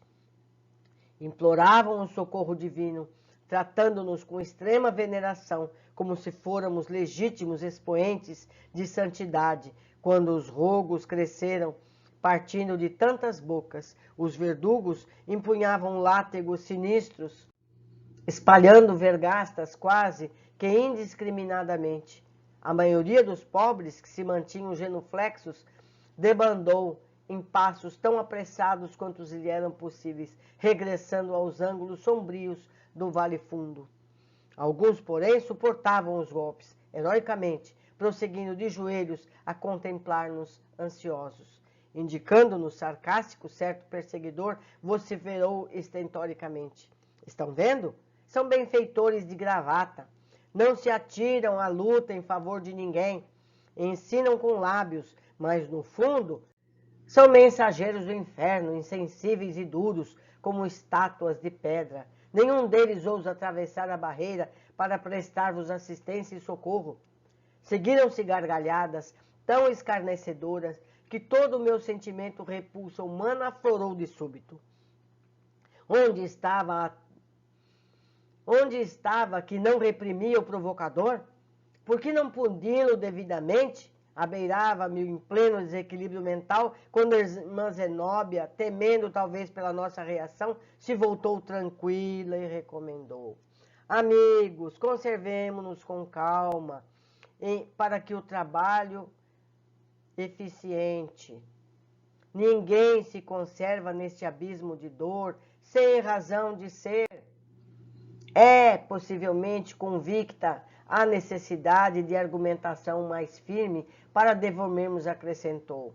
A: Imploravam o socorro divino, tratando-nos com extrema veneração, como se fôramos legítimos expoentes de santidade. Quando os rogos cresceram, partindo de tantas bocas, os verdugos empunhavam látegos sinistros, espalhando vergastas quase que indiscriminadamente. A maioria dos pobres, que se mantinham genuflexos, debandou em passos tão apressados quanto lhe eram possíveis, regressando aos ângulos sombrios do vale fundo. Alguns, porém, suportavam os golpes, heroicamente, prosseguindo de joelhos a contemplar-nos ansiosos. Indicando-nos sarcástico, certo perseguidor vociferou estentoricamente. Estão vendo? São benfeitores de gravata. Não se atiram à luta em favor de ninguém. Ensinam com lábios, mas no fundo são mensageiros do inferno, insensíveis e duros, como estátuas de pedra. Nenhum deles ousa atravessar a barreira para prestar-vos assistência e socorro. Seguiram-se gargalhadas tão escarnecedoras que todo o meu sentimento repulsa humana aflorou de súbito. Onde estava que não reprimia o provocador? Por que não puni-lo devidamente? Abeirava-me em pleno desequilíbrio mental, quando a irmã Zenóbia, temendo talvez pela nossa reação, se voltou tranquila e recomendou: amigos, conservemo-nos com calma, para que o trabalho eficiente. Ninguém se conserva neste abismo de dor, sem razão de ser. É possivelmente convicta a necessidade de argumentação mais firme para devolvermos, acrescentou.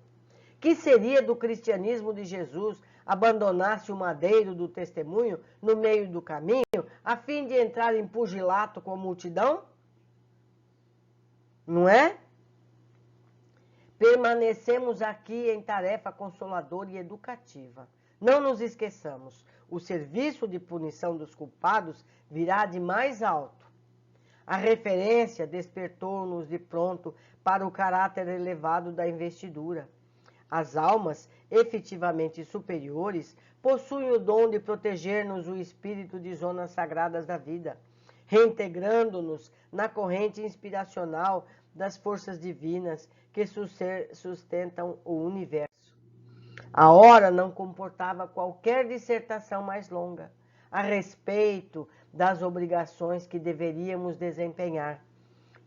A: Que seria do cristianismo de Jesus abandonasse o madeiro do testemunho no meio do caminho, a fim de entrar em pugilato com a multidão? Não é? Permanecemos aqui em tarefa consoladora e educativa. Não nos esqueçamos, o serviço de punição dos culpados virá de mais alto. A referência despertou-nos de pronto para o caráter elevado da investidura. As almas efetivamente superiores possuem o dom de proteger-nos o espírito de zonas sagradas da vida, reintegrando-nos na corrente inspiracional das forças divinas que sustentam o universo. A hora não comportava qualquer dissertação mais longa a respeito das obrigações que deveríamos desempenhar.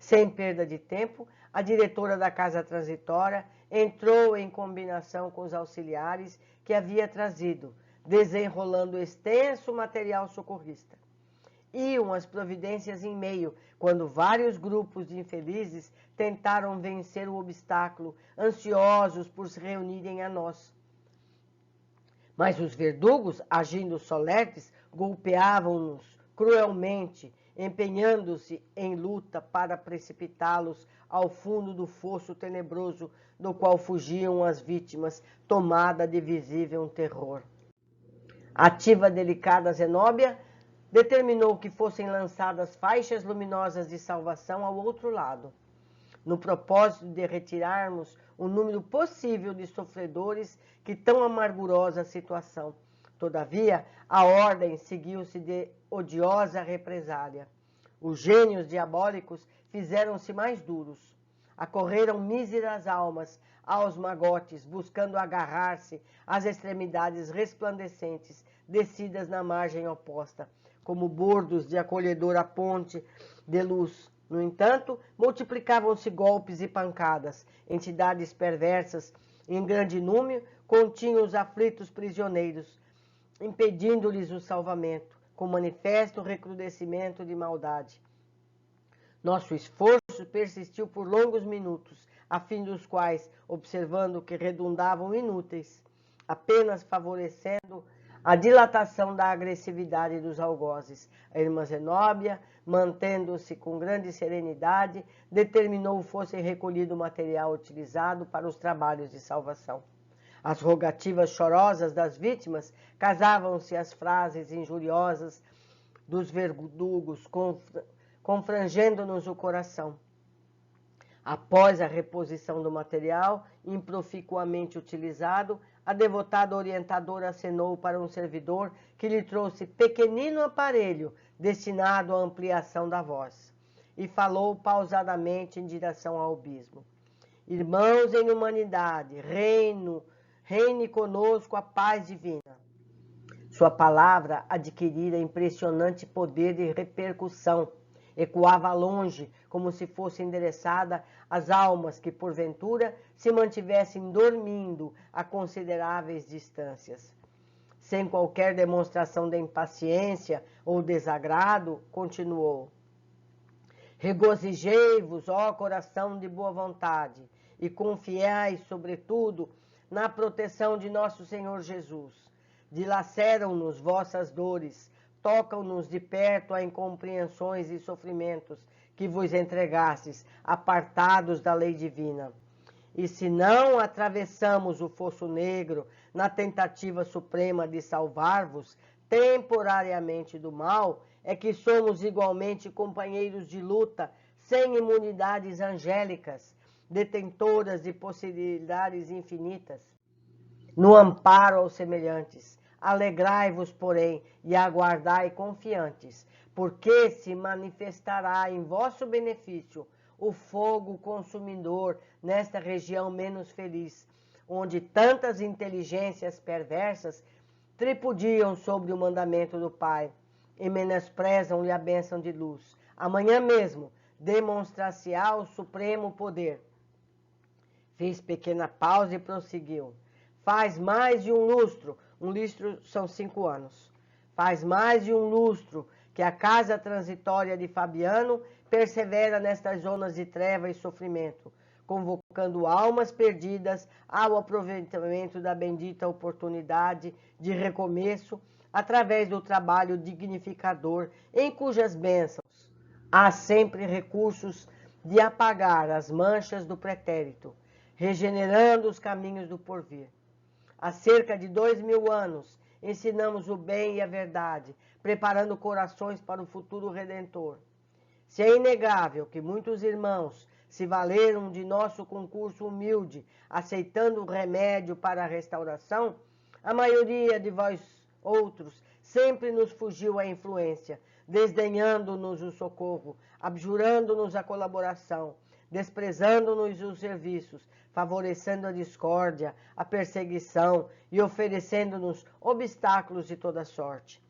A: Sem perda de tempo, a diretora da casa transitória entrou em combinação com os auxiliares que havia trazido, desenrolando extenso material socorrista. Iam as providências em meio, quando vários grupos de infelizes tentaram vencer o obstáculo, ansiosos por se reunirem a nós. Mas os verdugos, agindo solertes, golpeavam-nos cruelmente, empenhando-se em luta para precipitá-los ao fundo do fosso tenebroso do qual fugiam as vítimas, tomada de visível terror. Ativa delicada Zenóbia determinou que fossem lançadas faixas luminosas de salvação ao outro lado, no propósito de retirarmos o número possível de sofredores que tão amargurosa situação. Todavia, a ordem seguiu-se de odiosa represália. Os gênios diabólicos fizeram-se mais duros. Acorreram míseras almas aos magotes, buscando agarrar-se às extremidades resplandecentes, descidas na margem oposta, como bordos de acolhedora ponte de luz. No entanto, multiplicavam-se golpes e pancadas. Entidades perversas, em grande número, continham os aflitos prisioneiros, impedindo-lhes o salvamento, com manifesto recrudescimento de maldade. Nosso esforço persistiu por longos minutos, a fim dos quais, observando que redundavam inúteis, apenas favorecendo a dilatação da agressividade dos algozes. A irmã Zenóbia, mantendo-se com grande serenidade, determinou fosse recolhido o material utilizado para os trabalhos de salvação. As rogativas chorosas das vítimas casavam-se às frases injuriosas dos verdugos, confrangendo-nos o coração. Após a reposição do material improficuamente utilizado, a devotada orientadora acenou para um servidor que lhe trouxe pequenino aparelho destinado à ampliação da voz e falou pausadamente em direção ao abismo. Irmãos em humanidade, reine conosco a paz divina. Sua palavra adquirira impressionante poder de repercussão. Ecoava longe, como se fosse endereçada às almas que, porventura, se mantivessem dormindo a consideráveis distâncias. Sem qualquer demonstração de impaciência ou desagrado, continuou. Regozijei-vos, ó coração de boa vontade, e confiai, sobretudo, na proteção de nosso Senhor Jesus. Dilaceram-nos vossas dores, tocam-nos de perto a incompreensões e sofrimentos que vos entregastes, apartados da lei divina. E se não atravessamos o fosso negro na tentativa suprema de salvar-vos temporariamente do mal, é que somos igualmente companheiros de luta, sem imunidades angélicas, detentoras de possibilidades infinitas. No amparo aos semelhantes, alegrai-vos, porém, e aguardai confiantes, porque se manifestará em vosso benefício o fogo consumidor nesta região menos feliz, onde tantas inteligências perversas tripudiam sobre o mandamento do Pai e menosprezam-lhe a bênção de luz. Amanhã mesmo demonstrar-se-á o supremo poder. Fez pequena pausa e prosseguiu. Faz mais de um lustro são 5 anos, faz mais de um lustro que a casa transitória de Fabiano persevera nestas zonas de treva e sofrimento, convocando almas perdidas ao aproveitamento da bendita oportunidade de recomeço através do trabalho dignificador em cujas bênçãos há sempre recursos de apagar as manchas do pretérito, regenerando os caminhos do porvir. Há cerca de 2000 anos ensinamos o bem e a verdade, preparando corações para o futuro redentor. Se é inegável que muitos irmãos se valeram de nosso concurso humilde, aceitando o remédio para a restauração, a maioria de vós outros sempre nos fugiu à influência, desdenhando-nos o socorro, abjurando-nos a colaboração, desprezando-nos os serviços, favorecendo a discórdia, a perseguição e oferecendo-nos obstáculos de toda sorte.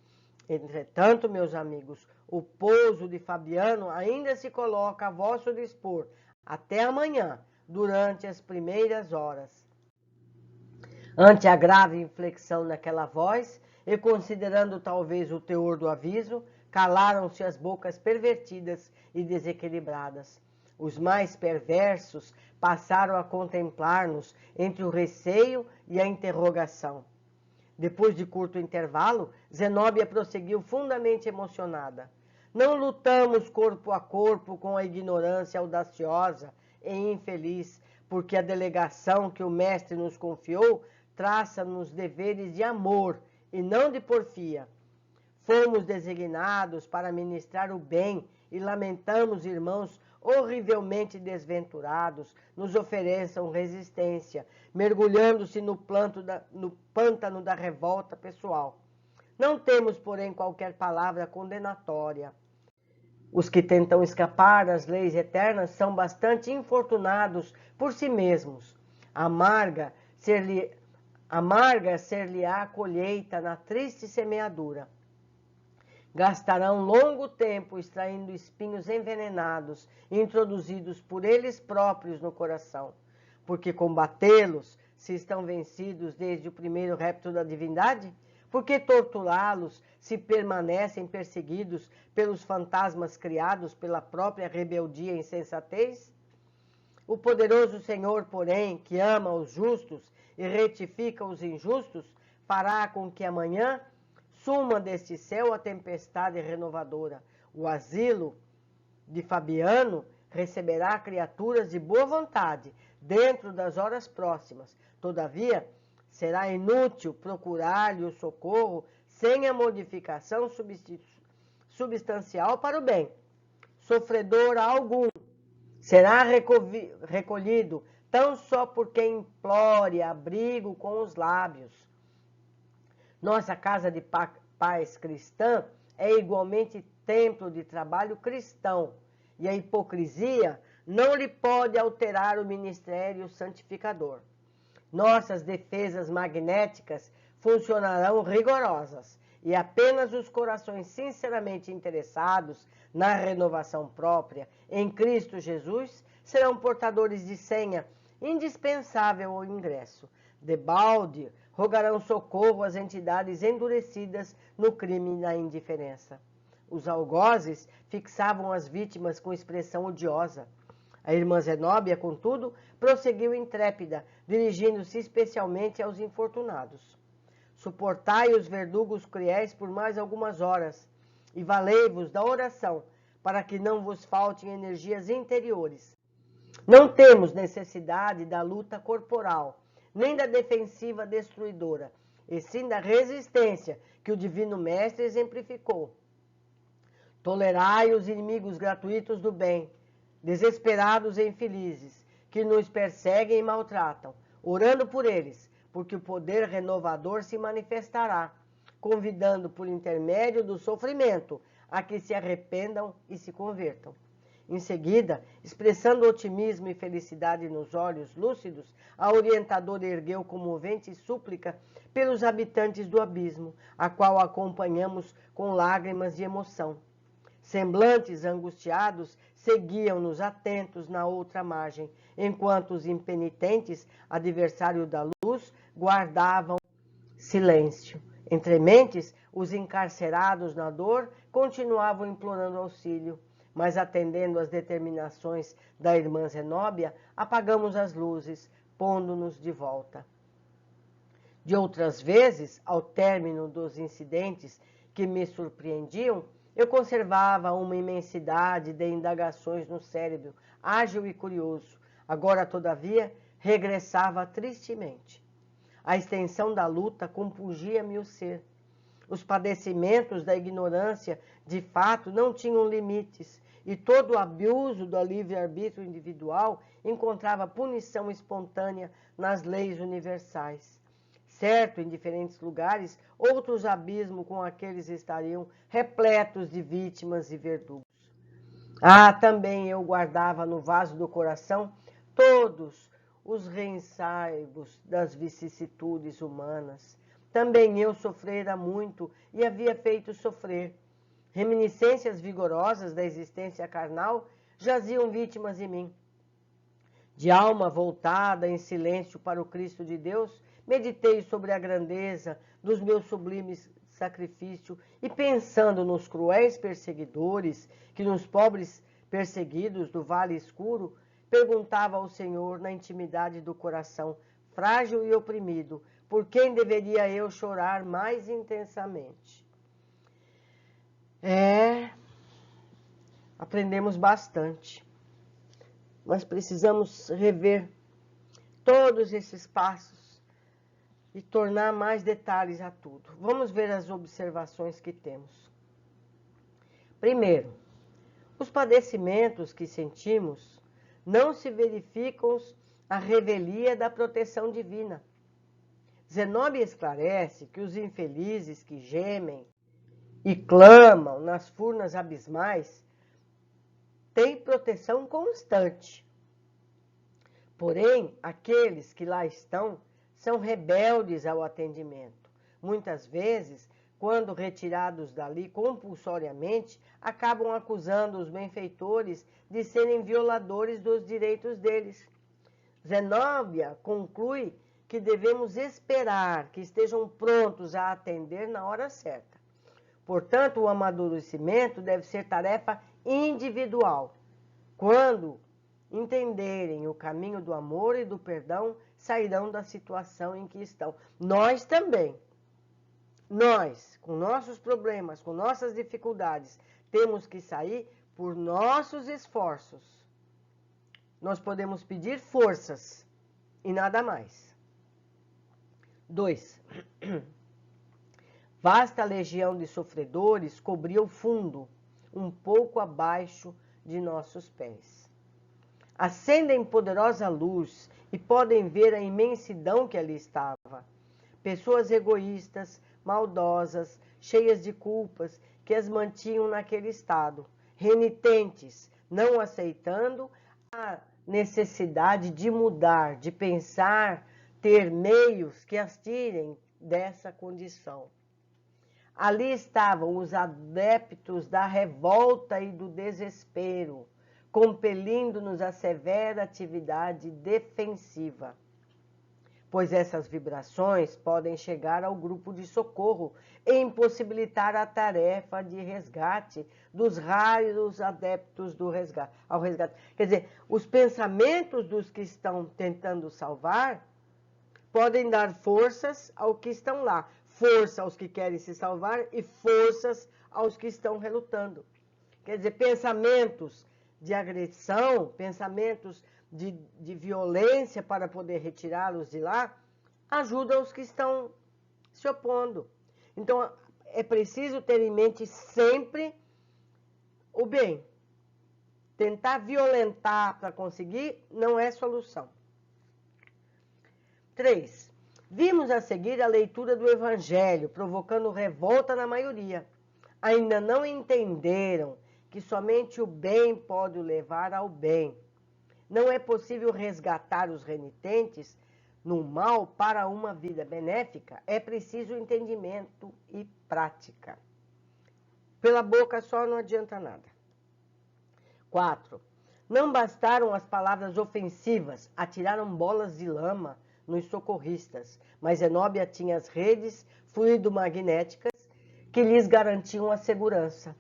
A: Entretanto, meus amigos, o pouso de Fabiano ainda se coloca a vosso dispor até amanhã, durante as primeiras horas. Ante a grave inflexão naquela voz, e considerando talvez o teor do aviso, calaram-se as bocas pervertidas e desequilibradas. Os mais perversos passaram a contemplar-nos entre o receio e a interrogação. Depois de curto intervalo, Zenóbia prosseguiu fundamente emocionada. Não lutamos corpo a corpo com a ignorância audaciosa e infeliz, porque a delegação que o mestre nos confiou traça-nos deveres de amor e não de porfia. Fomos designados para ministrar o bem e lamentamos, irmãos horrivelmente desventurados, nos ofereçam resistência, mergulhando-se no pântano da revolta pessoal. Não temos, porém, qualquer palavra condenatória. Os que tentam escapar às leis eternas são bastante infortunados por si mesmos. Amarga ser-lhe-á a colheita na triste semeadura. Gastarão longo tempo extraindo espinhos envenenados, introduzidos por eles próprios no coração, porque combatê-los, se estão vencidos desde o primeiro rapto da divindade? Porque torturá-los, se permanecem perseguidos pelos fantasmas criados pela própria rebeldia e insensatez? O poderoso Senhor, porém, que ama os justos e retifica os injustos, fará com que amanhã suma deste céu a tempestade renovadora. O asilo de Fabiano receberá criaturas de boa vontade dentro das horas próximas. Todavia, será inútil procurar-lhe o socorro sem a modificação substancial para o bem. Sofredor algum será recolhido tão só por quem implore abrigo com os lábios. Nossa casa de paz cristã é igualmente templo de trabalho cristão, e a hipocrisia não lhe pode alterar o ministério santificador. Nossas defesas magnéticas funcionarão rigorosas, e apenas os corações sinceramente interessados na renovação própria em Cristo Jesus serão portadores de senha indispensável ao ingresso. Debalde rogarão socorro às entidades endurecidas no crime e na indiferença. Os algozes fixavam as vítimas com expressão odiosa. A irmã Zenóbia, contudo, prosseguiu intrépida, dirigindo-se especialmente aos infortunados. Suportai os verdugos cruéis por mais algumas horas, e valei-vos da oração, para que não vos faltem energias interiores. Não temos necessidade da luta corporal, nem da defensiva destruidora, e sim da resistência que o Divino Mestre exemplificou. Tolerai os inimigos gratuitos do bem, desesperados e infelizes, que nos perseguem e maltratam, orando por eles, porque o poder renovador se manifestará, convidando por intermédio do sofrimento a que se arrependam e se convertam. Em seguida, expressando otimismo e felicidade nos olhos lúcidos, a orientadora ergueu comovente súplica pelos habitantes do abismo, a qual acompanhamos com lágrimas de emoção. Semblantes angustiados seguiam-nos atentos na outra margem, enquanto os impenitentes, adversários da luz, guardavam silêncio. Entre mentes, os encarcerados na dor continuavam implorando auxílio, mas atendendo às determinações da irmã Zenóbia, apagamos as luzes, pondo-nos de volta. De outras vezes, ao término dos incidentes que me surpreendiam, eu conservava uma imensidade de indagações no cérebro, ágil e curioso. Agora, todavia, regressava tristemente. A extensão da luta compungia-me o ser. Os padecimentos da ignorância, de fato, não tinham limites, e todo o abuso do livre-arbítrio individual encontrava punição espontânea nas leis universais. Certo, em diferentes lugares, outros abismos com aqueles estariam repletos de vítimas e verdugos. Também eu guardava no vaso do coração todos os reensaivos das vicissitudes humanas. Também eu sofrera muito e havia feito sofrer. Reminiscências vigorosas da existência carnal jaziam vítimas em mim. De alma voltada em silêncio para o Cristo de Deus, meditei sobre a grandeza dos meus sublimes sacrifícios e, pensando nos cruéis perseguidores, que nos pobres perseguidos do vale escuro, perguntava ao Senhor na intimidade do coração, frágil e oprimido, por quem deveria eu chorar mais intensamente. Aprendemos bastante, mas precisamos rever todos esses passos e tornar mais detalhes a tudo. Vamos ver as observações que temos. Primeiro, os padecimentos que sentimos não se verificam à revelia da proteção divina. Zenóbia esclarece que os infelizes que gemem e clamam nas furnas abismais têm proteção constante. Porém, aqueles que lá estão são rebeldes ao atendimento. Muitas vezes, quando retirados dali compulsoriamente, acabam acusando os benfeitores de serem violadores dos direitos deles. Zenóbia conclui que devemos esperar que estejam prontos a atender na hora certa. Portanto, o amadurecimento deve ser tarefa individual. Quando entenderem o caminho do amor e do perdão, sairão da situação em que estão. Nós também. Nós, com nossos problemas, com nossas dificuldades, temos que sair por nossos esforços. Nós podemos pedir forças e nada mais. 2. Vasta legião de sofredores cobria o fundo, um pouco abaixo de nossos pés. Acendem poderosa luz e podem ver a imensidão que ali estava. Pessoas egoístas, maldosas, cheias de culpas, que as mantinham naquele estado, renitentes, não aceitando a necessidade de mudar, de pensar, ter meios que as tirem dessa condição. Ali estavam os adeptos da revolta e do desespero, compelindo-nos à severa atividade defensiva. pois essas vibrações podem chegar ao grupo de socorro e impossibilitar a tarefa de resgate dos raros adeptos ao resgate. Quer dizer, os pensamentos dos que estão tentando salvar podem dar forças aos que estão lá, força aos que querem se salvar e forças aos que estão relutando. Quer dizer, pensamentos de agressão, pensamentos de violência para poder retirá-los de lá, ajudam os que estão se opondo. Então, é preciso ter em mente sempre o bem. Tentar violentar para conseguir não é solução. 3. Vimos a seguir a leitura do Evangelho, provocando revolta na maioria. Ainda não entenderam que somente o bem pode o levar ao bem. Não é possível resgatar os renitentes no mal para uma vida benéfica. É preciso entendimento e prática. Pela boca só não adianta nada. 4. Não bastaram as palavras ofensivas, atiraram bolas de lama nos socorristas, mas Zenóbia tinha as redes fluidomagnéticas que lhes garantiam a segurança.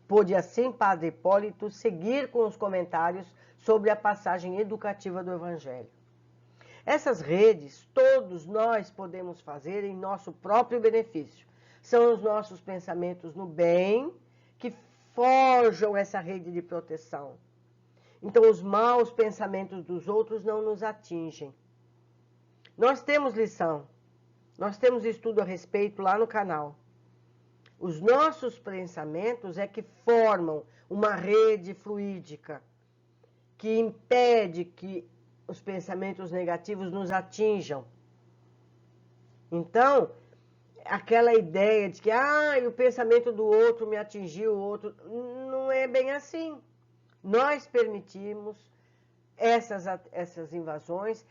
A: Pôde assim Padre Hipólito seguir com os comentários sobre a passagem educativa do Evangelho. Essas redes, todos nós podemos fazer em nosso próprio benefício. São os nossos pensamentos no bem que forjam essa rede de proteção. Então, os maus pensamentos dos outros não nos atingem. Nós temos lição, nós temos estudo a respeito lá no canal. Os nossos pensamentos é que formam uma rede fluídica que impede que os pensamentos negativos nos atinjam. Então, aquela ideia de que o pensamento do outro me atingiu, o outro, não é bem assim. Nós permitimos essas invasões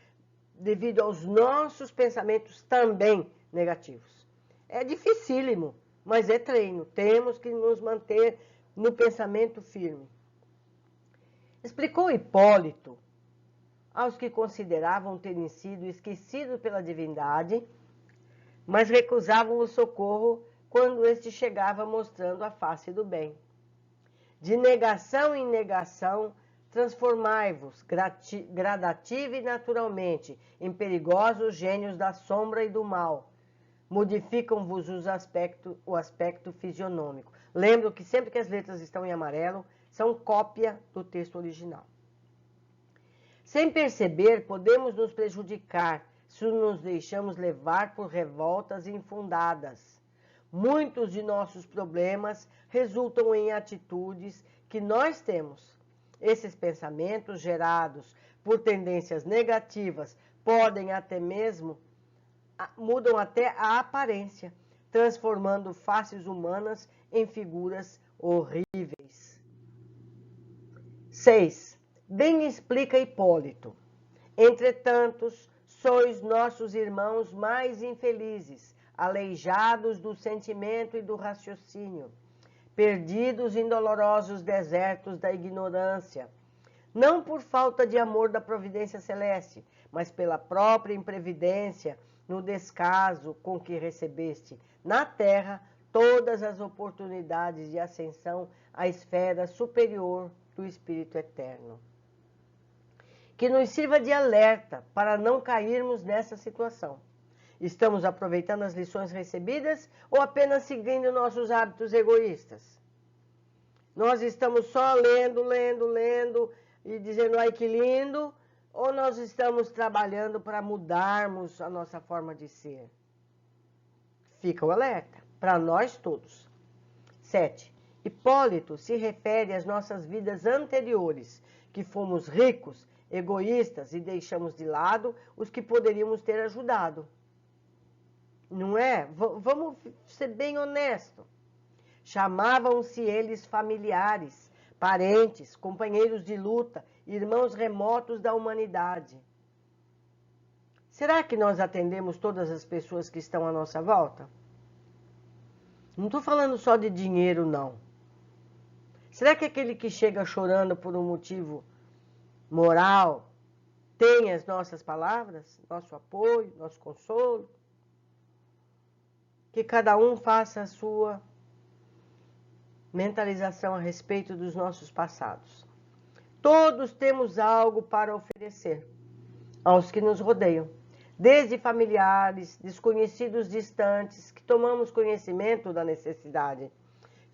A: devido aos nossos pensamentos também negativos. É dificílimo, mas é treino. Temos que nos manter no pensamento firme. Explicou Hipólito aos que consideravam terem sido esquecidos pela divindade, mas recusavam o socorro quando este chegava mostrando a face do bem. De negação em negação, transformai-vos gradativa e naturalmente em perigosos gênios da sombra e do mal. Modificam-vos o aspecto fisionômico. Lembro que sempre que as letras estão em amarelo, são cópia do texto original. Sem perceber, podemos nos prejudicar se nos deixamos levar por revoltas infundadas. Muitos de nossos problemas resultam em atitudes que nós temos. Esses pensamentos gerados por tendências negativas podem mudam até a aparência, transformando faces humanas em figuras horríveis. 6. Bem explica Hipólito. Entretanto, sois nossos irmãos mais infelizes, aleijados do sentimento e do raciocínio, perdidos em dolorosos desertos da ignorância, não por falta de amor da providência celeste, mas pela própria imprevidência, no descaso com que recebeste na terra todas as oportunidades de ascensão à esfera superior do Espírito Eterno. Que nos sirva de alerta para não cairmos nessa situação. Estamos aproveitando as lições recebidas ou apenas seguindo nossos hábitos egoístas? Nós estamos só lendo e dizendo, ai que lindo, ou nós estamos trabalhando para mudarmos a nossa forma de ser? Fica o alerta, para nós todos. 7. Hipólito se refere às nossas vidas anteriores, que fomos ricos, egoístas e deixamos de lado os que poderíamos ter ajudado. Não é? Vamos ser bem honestos. Chamavam-se eles familiares, parentes, companheiros de luta, irmãos remotos da humanidade. Será que nós atendemos todas as pessoas que estão à nossa volta? Não estou falando só de dinheiro, não. Será que aquele que chega chorando por um motivo moral, tem as nossas palavras, nosso apoio, nosso consolo. Que cada um faça a sua mentalização a respeito dos nossos passados. Todos temos algo para oferecer aos que nos rodeiam, desde familiares, desconhecidos distantes, que tomamos conhecimento da necessidade.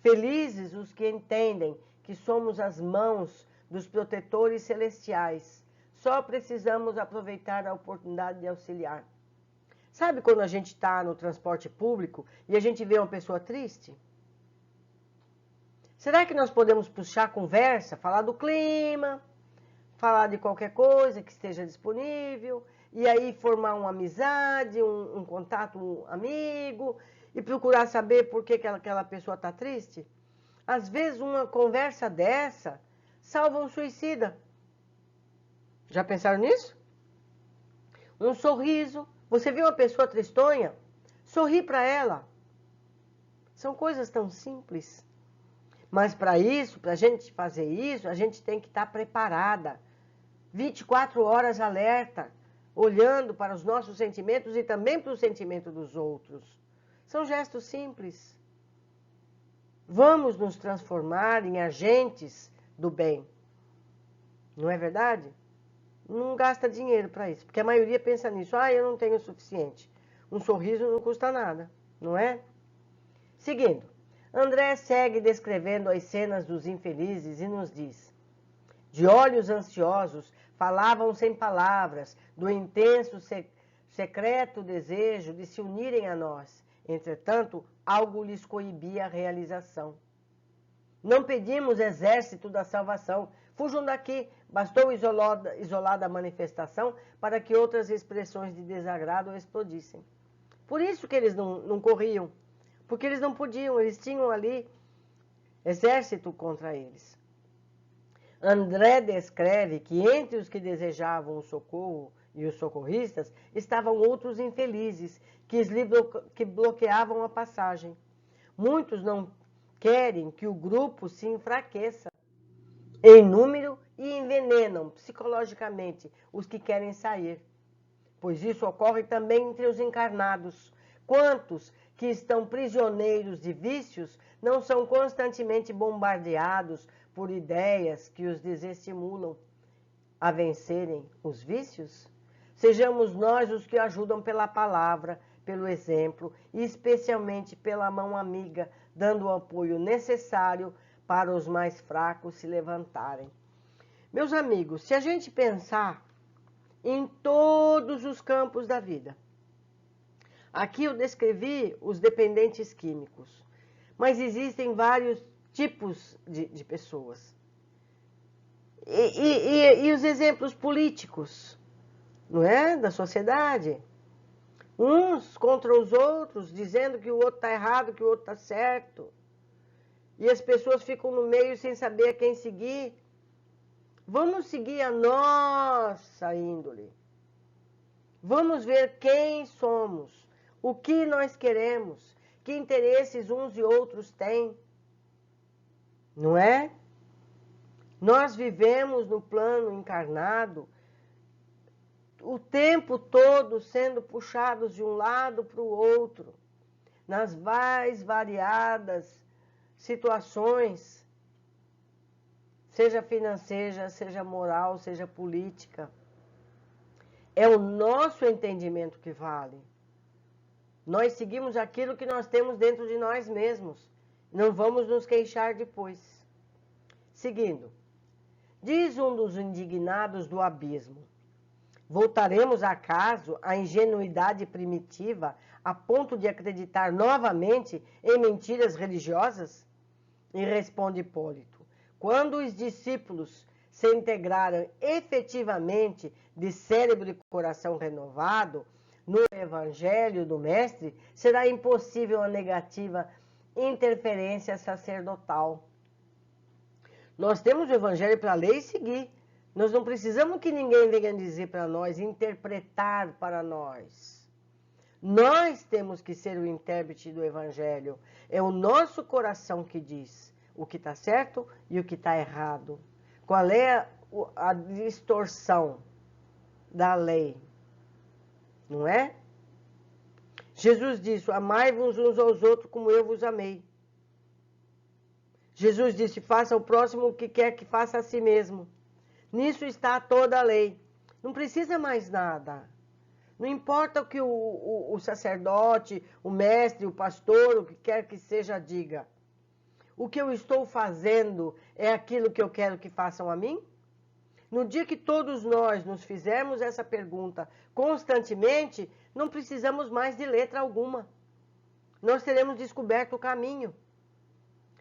A: Felizes os que entendem que somos as mãos dos protetores celestiais. Só precisamos aproveitar a oportunidade de auxiliar. Sabe quando a gente está no transporte público e a gente vê uma pessoa triste? Será que nós podemos puxar conversa, falar do clima, falar de qualquer coisa que esteja disponível, e aí formar uma amizade, um contato amigo, e procurar saber por que aquela pessoa está triste? Às vezes uma conversa dessa salva um suicida. Já pensaram nisso? Um sorriso. Você viu uma pessoa tristonha? Sorri para ela. São coisas tão simples. Mas para isso, para a gente fazer isso, a gente tem que estar preparada. 24 horas alerta, olhando para os nossos sentimentos e também para o sentimento dos outros. São gestos simples. Vamos nos transformar em agentes do bem. Não é verdade? Não gasta dinheiro para isso, porque a maioria pensa nisso. Eu não tenho o suficiente. Um sorriso não custa nada, não é? Seguindo, André segue descrevendo as cenas dos infelizes e nos diz: de olhos ansiosos, falavam sem palavras, do intenso, secreto desejo de se unirem a nós. Entretanto, algo lhes coibia a realização. Não pedimos exército da salvação. Fujam daqui. Bastou isolada a manifestação para que outras expressões de desagrado explodissem. Por isso que eles não corriam. Porque eles não podiam. Eles tinham ali exército contra eles. André descreve que entre os que desejavam o socorro e os socorristas estavam outros infelizes que bloqueavam a passagem. Muitos não querem que o grupo se enfraqueça em número e envenenam psicologicamente os que querem sair, pois isso ocorre também entre os encarnados. Quantos que estão prisioneiros de vícios não são constantemente bombardeados por ideias que os desestimulam a vencerem os vícios? Sejamos nós os que ajudam pela palavra, pelo exemplo e especialmente pela mão amiga, dando o apoio necessário para os mais fracos se levantarem. Meus amigos, se a gente pensar em todos os campos da vida, aqui eu descrevi os dependentes químicos, mas existem vários tipos de pessoas. E os exemplos políticos, não é? Da sociedade. Uns contra os outros, dizendo que o outro está errado, que o outro está certo. E as pessoas ficam no meio sem saber a quem seguir. Vamos seguir a nossa índole. Vamos ver quem somos, o que nós queremos, que interesses uns e outros têm. Não é? Nós vivemos no plano encarnado o tempo todo sendo puxados de um lado para o outro, nas mais variadas situações, seja financeira, seja moral, seja política. É o nosso entendimento que vale. Nós seguimos aquilo que nós temos dentro de nós mesmos. Não vamos nos queixar depois. Seguindo, diz um dos indignados do abismo: voltaremos acaso à ingenuidade primitiva a ponto de acreditar novamente em mentiras religiosas? E responde Hipólito: quando os discípulos se integraram efetivamente de cérebro e coração renovado no Evangelho do Mestre, será impossível a negativa interferência sacerdotal. Nós temos o Evangelho para ler e seguir. Nós não precisamos que ninguém venha dizer para nós, interpretar para nós. Nós temos que ser o intérprete do Evangelho. É o nosso coração que diz o que está certo e o que está errado. Qual é a distorção? da lei. Não é? Jesus disse, amai-vos uns aos outros como eu vos amei. Jesus disse, faça ao próximo o que quer que faça a si mesmo. Nisso está toda a lei. Não precisa mais nada. Não importa o que o sacerdote, o mestre, o pastor, o que quer que seja, diga. O que eu estou fazendo é aquilo que eu quero que façam a mim? No dia que todos nós nos fizermos essa pergunta constantemente, não precisamos mais de letra alguma. Nós teremos descoberto o caminho.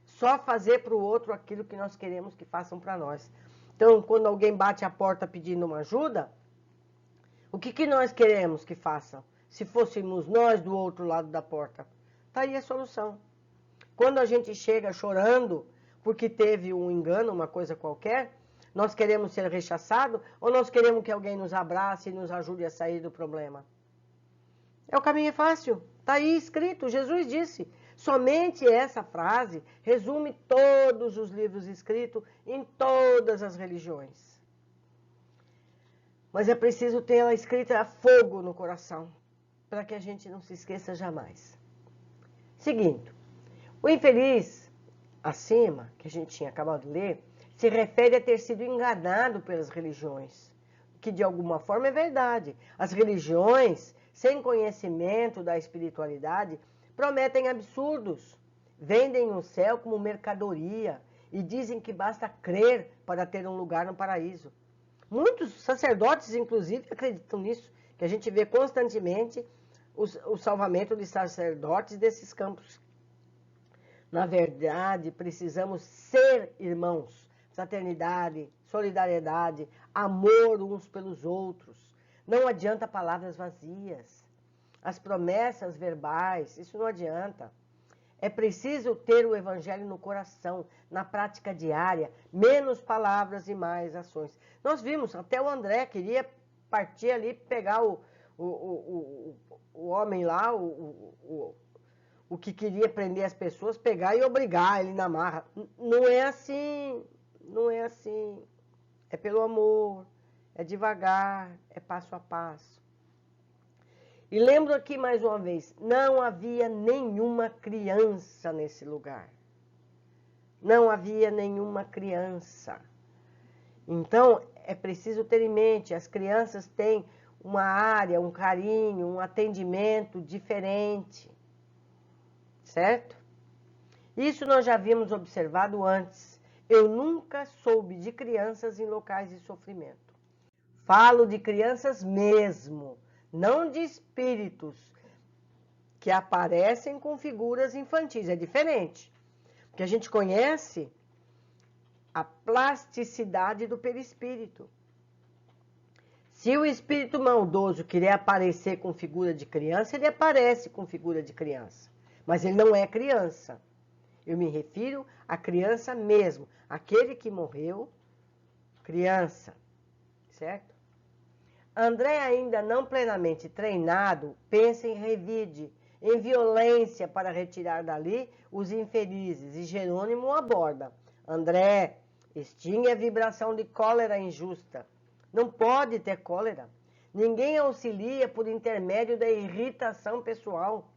A: Só fazer para o outro aquilo que nós queremos que façam para nós. Então, quando alguém bate a porta pedindo uma ajuda, o que nós queremos que façam? Se fôssemos nós do outro lado da porta, está aí a solução. Quando a gente chega chorando porque teve um engano, uma coisa qualquer, nós queremos ser rechaçados ou nós queremos que alguém nos abrace e nos ajude a sair do problema? O caminho é fácil, está aí escrito, Jesus disse. Somente essa frase resume todos os livros escritos em todas as religiões. Mas é preciso ter ela escrita a fogo no coração, para que a gente não se esqueça jamais. Seguinte, o infeliz acima, que a gente tinha acabado de ler, se refere a ter sido enganado pelas religiões, que de alguma forma é verdade. As religiões, sem conhecimento da espiritualidade, prometem absurdos, vendem o céu como mercadoria e dizem que basta crer para ter um lugar no paraíso. Muitos sacerdotes, inclusive, acreditam nisso, que a gente vê constantemente o salvamento de sacerdotes desses campos. Na verdade, precisamos ser irmãos. Fraternidade, solidariedade, amor uns pelos outros. Não adianta palavras vazias. As promessas verbais, isso não adianta. É preciso ter o evangelho no coração, na prática diária, menos palavras e mais ações. Nós vimos, até o André queria partir ali, pegar o homem lá, o que queria prender as pessoas, pegar e obrigar ele na marra. Não é assim, não é assim. É pelo amor, é devagar, é passo a passo. E lembro aqui mais uma vez, não havia nenhuma criança nesse lugar. Não havia nenhuma criança. Então, é preciso ter em mente, as crianças têm uma área, um carinho, um atendimento diferente. Certo? Isso nós já havíamos observado antes. Eu nunca soube de crianças em locais de sofrimento. Falo de crianças mesmo, não de espíritos que aparecem com figuras infantis. É diferente, porque a gente conhece a plasticidade do perispírito. Se o espírito maldoso querer aparecer com figura de criança, ele aparece com figura de criança. Mas ele não é criança. Eu me refiro à criança mesmo. Aquele que morreu, criança. Certo? André, ainda não plenamente treinado, pensa em revide, em violência para retirar dali os infelizes. E Jerônimo o aborda. André, extingue a vibração de cólera injusta. Não pode ter cólera. Ninguém auxilia por intermédio da irritação pessoal.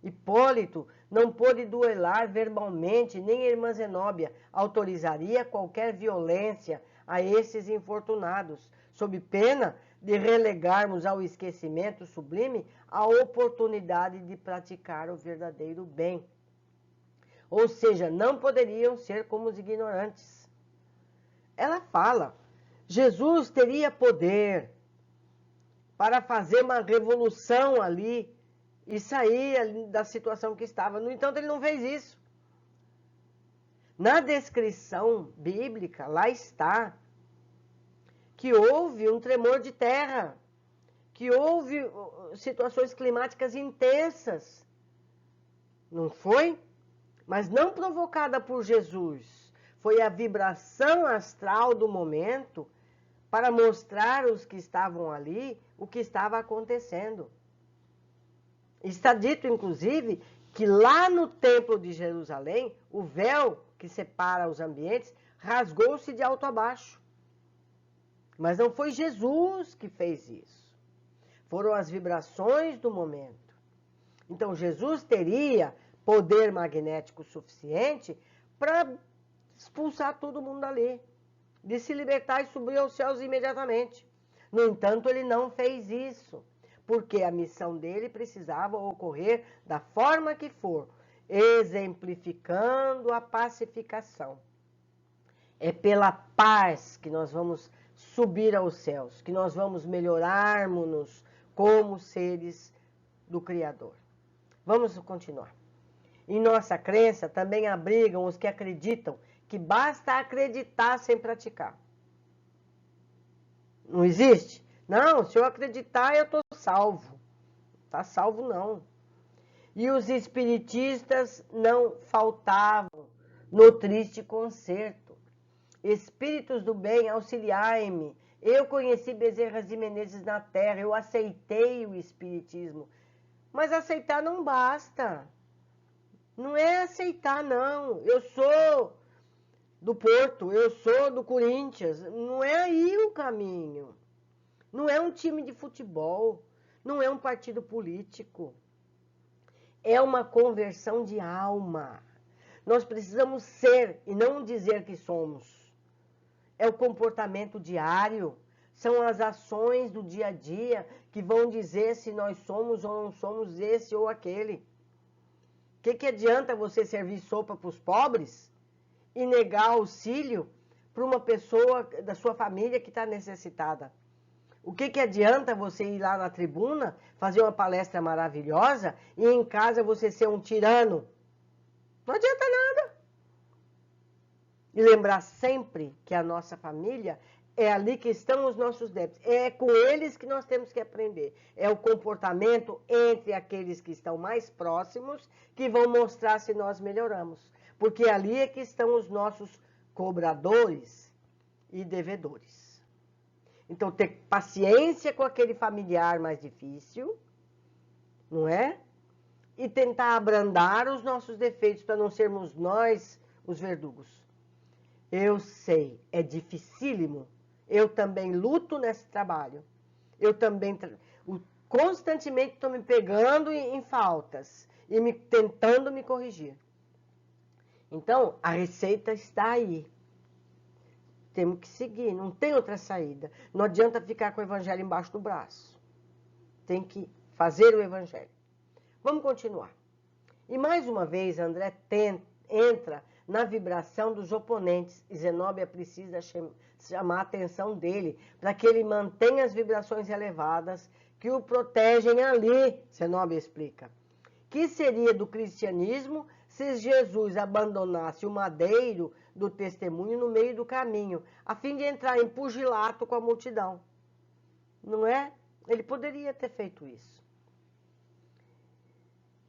A: Hipólito não pôde duelar verbalmente, nem a irmã Zenóbia autorizaria qualquer violência a esses infortunados, sob pena de relegarmos ao esquecimento sublime a oportunidade de praticar o verdadeiro bem. Ou seja, não poderiam ser como os ignorantes. Ela fala, Jesus teria poder para fazer uma revolução ali e sair da situação que estava. No entanto, ele não fez isso. Na descrição bíblica, lá está, que houve um tremor de terra, que houve situações climáticas intensas. Não foi? Mas não provocada por Jesus. Foi a vibração astral do momento para mostrar aos que estavam ali o que estava acontecendo. Está dito, inclusive, que lá no Templo de Jerusalém, o véu que separa os ambientes rasgou-se de alto a baixo. Mas não foi Jesus que fez isso. Foram as vibrações do momento. Então, Jesus teria poder magnético suficiente para expulsar todo mundo dali, de se libertar e subir aos céus imediatamente. No entanto, ele não fez isso, porque a missão dele precisava ocorrer da forma que for, exemplificando a pacificação. É pela paz que nós vamos subir aos céus, que nós vamos melhorarmos-nos como seres do Criador. Vamos continuar. Em nossa crença também abrigam os que acreditam que basta acreditar sem praticar. Não existe? Não, se eu acreditar eu estou salvo. Está salvo não. E os espiritistas não faltavam no triste concerto. Espíritos do bem, auxiliai-me. Eu conheci Bezerras de Menezes na terra, eu aceitei o espiritismo. Mas aceitar não basta. Não é aceitar, não. Eu sou do Porto, eu sou do Corinthians. Não é aí o caminho. Não é um time de futebol. Não é um partido político. É uma conversão de alma. Nós precisamos ser e não dizer que somos. É o comportamento diário. São as ações do dia a dia que vão dizer se nós somos ou não somos esse ou aquele. O que adianta você servir sopa para os pobres e negar auxílio para uma pessoa da sua família que está necessitada? O que adianta você ir lá na tribuna, fazer uma palestra maravilhosa e em casa você ser um tirano? Não adianta nada. E lembrar sempre que a nossa família é ali que estão os nossos débitos. É com eles que nós temos que aprender. É o comportamento entre aqueles que estão mais próximos que vão mostrar se nós melhoramos. Porque ali é que estão os nossos cobradores e devedores. Então, ter paciência com aquele familiar mais difícil, não é? E tentar abrandar os nossos defeitos para não sermos nós os verdugos. Eu sei, é dificílimo. Eu também luto nesse trabalho. Eu também constantemente estou me pegando em faltas e tentando me corrigir. Então, a receita está aí. Temos que seguir, não tem outra saída. Não adianta ficar com o evangelho embaixo do braço. Tem que fazer o evangelho. Vamos continuar. E mais uma vez, André entra na vibração dos oponentes. E Zenóbia precisa chamar a atenção dele para que ele mantenha as vibrações elevadas que o protegem ali, Zenóbia explica. Que seria do cristianismo se Jesus abandonasse o madeiro do testemunho no meio do caminho, a fim de entrar em pugilato com a multidão? Não é? Ele poderia ter feito isso.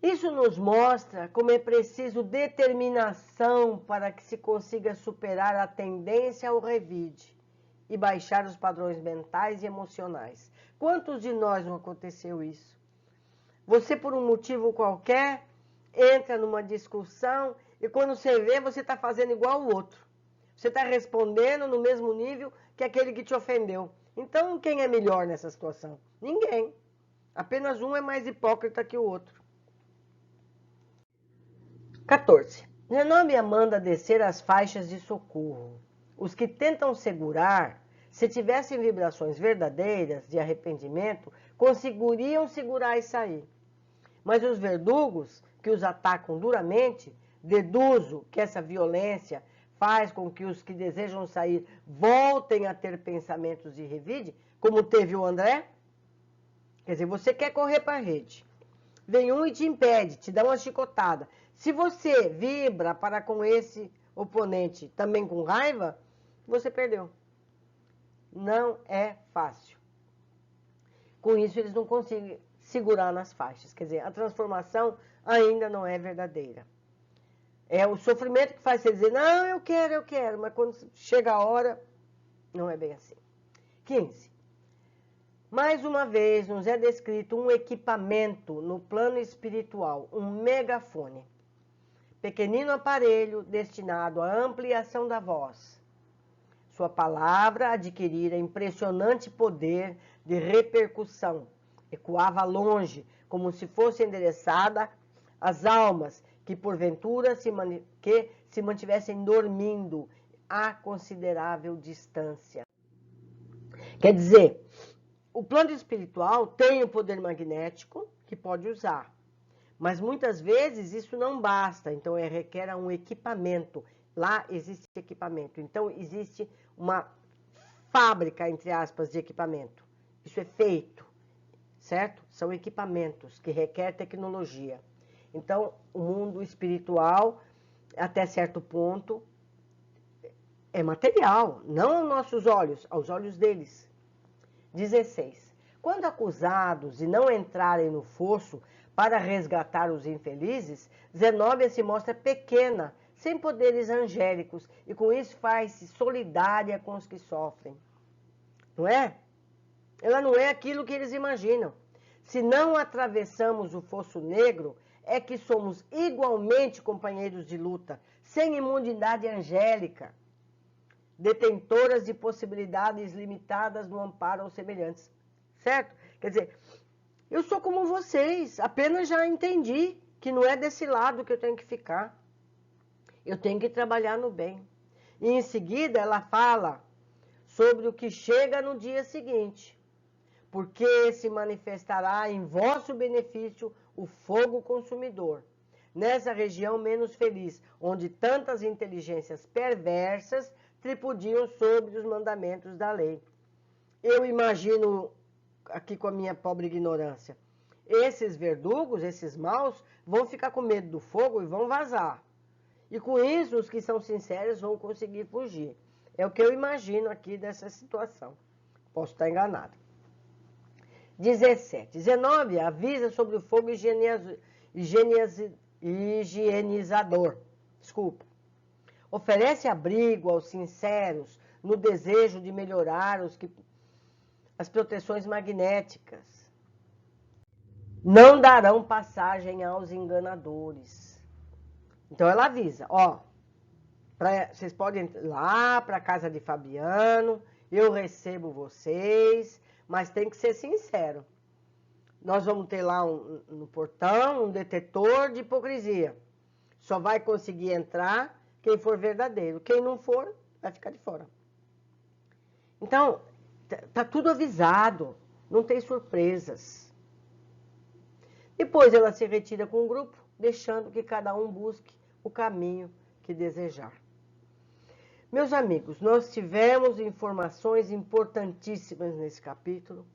A: Isso nos mostra como é preciso determinação para que se consiga superar a tendência ao revide e baixar os padrões mentais e emocionais. Quantos de nós não aconteceu isso? Você, por um motivo qualquer, entra numa discussão e quando você vê, você está fazendo igual o outro. Você está respondendo no mesmo nível que aquele que te ofendeu. Então, quem é melhor nessa situação? Ninguém. Apenas um é mais hipócrita que o outro. 14. Zenóbia manda descer as faixas de socorro. Os que tentam segurar, se tivessem vibrações verdadeiras de arrependimento, conseguiriam segurar e sair. Mas os verdugos, que os atacam duramente, deduzo que essa violência faz com que os que desejam sair voltem a ter pensamentos de revide, como teve o André. Quer dizer, você quer correr para a rede. Vem um e te impede, te dá uma chicotada. Se você vibra para com esse oponente também com raiva, você perdeu. Não é fácil. Com isso, eles não conseguem segurar nas faixas. Quer dizer, a transformação ainda não é verdadeira. É o sofrimento que faz você dizer, não, eu quero. Mas quando chega a hora, não é bem assim. 15. Mais uma vez, nos é descrito um equipamento no plano espiritual, um megafone. Pequenino aparelho destinado à ampliação da voz. sua palavra adquirira impressionante poder de repercussão. Ecoava longe, como se fosse endereçada às almas que, porventura, se mantivessem dormindo a considerável distância. Quer dizer, o plano espiritual tem o poder magnético que pode usar, mas muitas vezes isso não basta, então requer um equipamento. Lá existe equipamento, então existe uma fábrica, entre aspas, de equipamento. Isso é feito, certo? São equipamentos que requer tecnologia. Então, o mundo espiritual, até certo ponto, é material, não aos nossos olhos, aos olhos deles. 16. Quando acusados e não entrarem no fosso para resgatar os infelizes, Zenóbia se mostra pequena, sem poderes angélicos, e com isso faz-se solidária com os que sofrem. Não é? Ela não é aquilo que eles imaginam. Se não atravessamos o fosso negro, é que somos igualmente companheiros de luta, sem imunidade angélica, detentoras de possibilidades limitadas no amparo aos semelhantes. Certo? Quer dizer, eu sou como vocês, apenas já entendi que não é desse lado que eu tenho que ficar. Eu tenho que trabalhar no bem. E em seguida ela fala sobre o que chega no dia seguinte. Porque se manifestará em vosso benefício o fogo consumidor, nessa região menos feliz, onde tantas inteligências perversas tripudiam sobre os mandamentos da lei. Eu imagino, aqui com a minha pobre ignorância, esses verdugos, esses maus, vão ficar com medo do fogo e vão vazar. E com isso, os que são sinceros vão conseguir fugir. É o que eu imagino aqui dessa situação. Posso estar enganado. 17. Zenóbia avisa sobre o fogo higienizador. Oferece abrigo aos sinceros no desejo de melhorar as proteções magnéticas. Não darão passagem aos enganadores. Então ela avisa, vocês podem ir lá para a casa de Fabiano, eu recebo vocês, mas tem que ser sincero. Nós vamos ter lá no portão um detetor de hipocrisia. Só vai conseguir entrar quem for verdadeiro. Quem não for, vai ficar de fora. Então, tá tudo avisado, não tem surpresas. Depois ela se retira com o grupo, deixando que cada um busque o caminho que desejar. Meus amigos, nós tivemos informações importantíssimas nesse capítulo,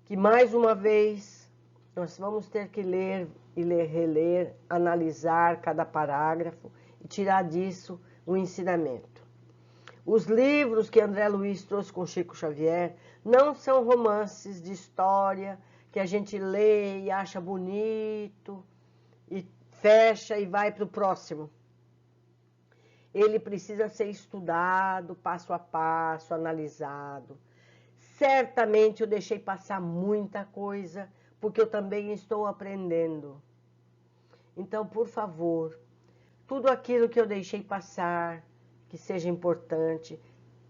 A: que mais uma vez nós vamos ter que ler e reler, analisar cada parágrafo e tirar disso um ensinamento. Os livros que André Luiz trouxe com Chico Xavier não são romances de história que a gente lê e acha bonito e fecha e vai para o próximo. Ele precisa ser estudado, passo a passo, analisado. Certamente eu deixei passar muita coisa, porque eu também estou aprendendo. Então, por favor, tudo aquilo que eu deixei passar, que seja importante,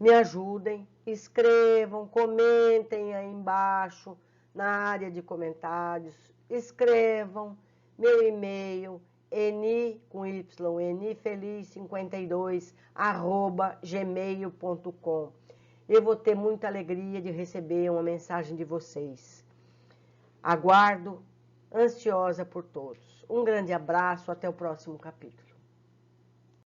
A: me ajudem, escrevam, comentem aí embaixo, na área de comentários, escrevam meu e-mail, nifeliz52@gmail.com. Eu vou ter muita alegria de receber uma mensagem de vocês. Aguardo, ansiosa por todos. Um grande abraço, até o próximo capítulo.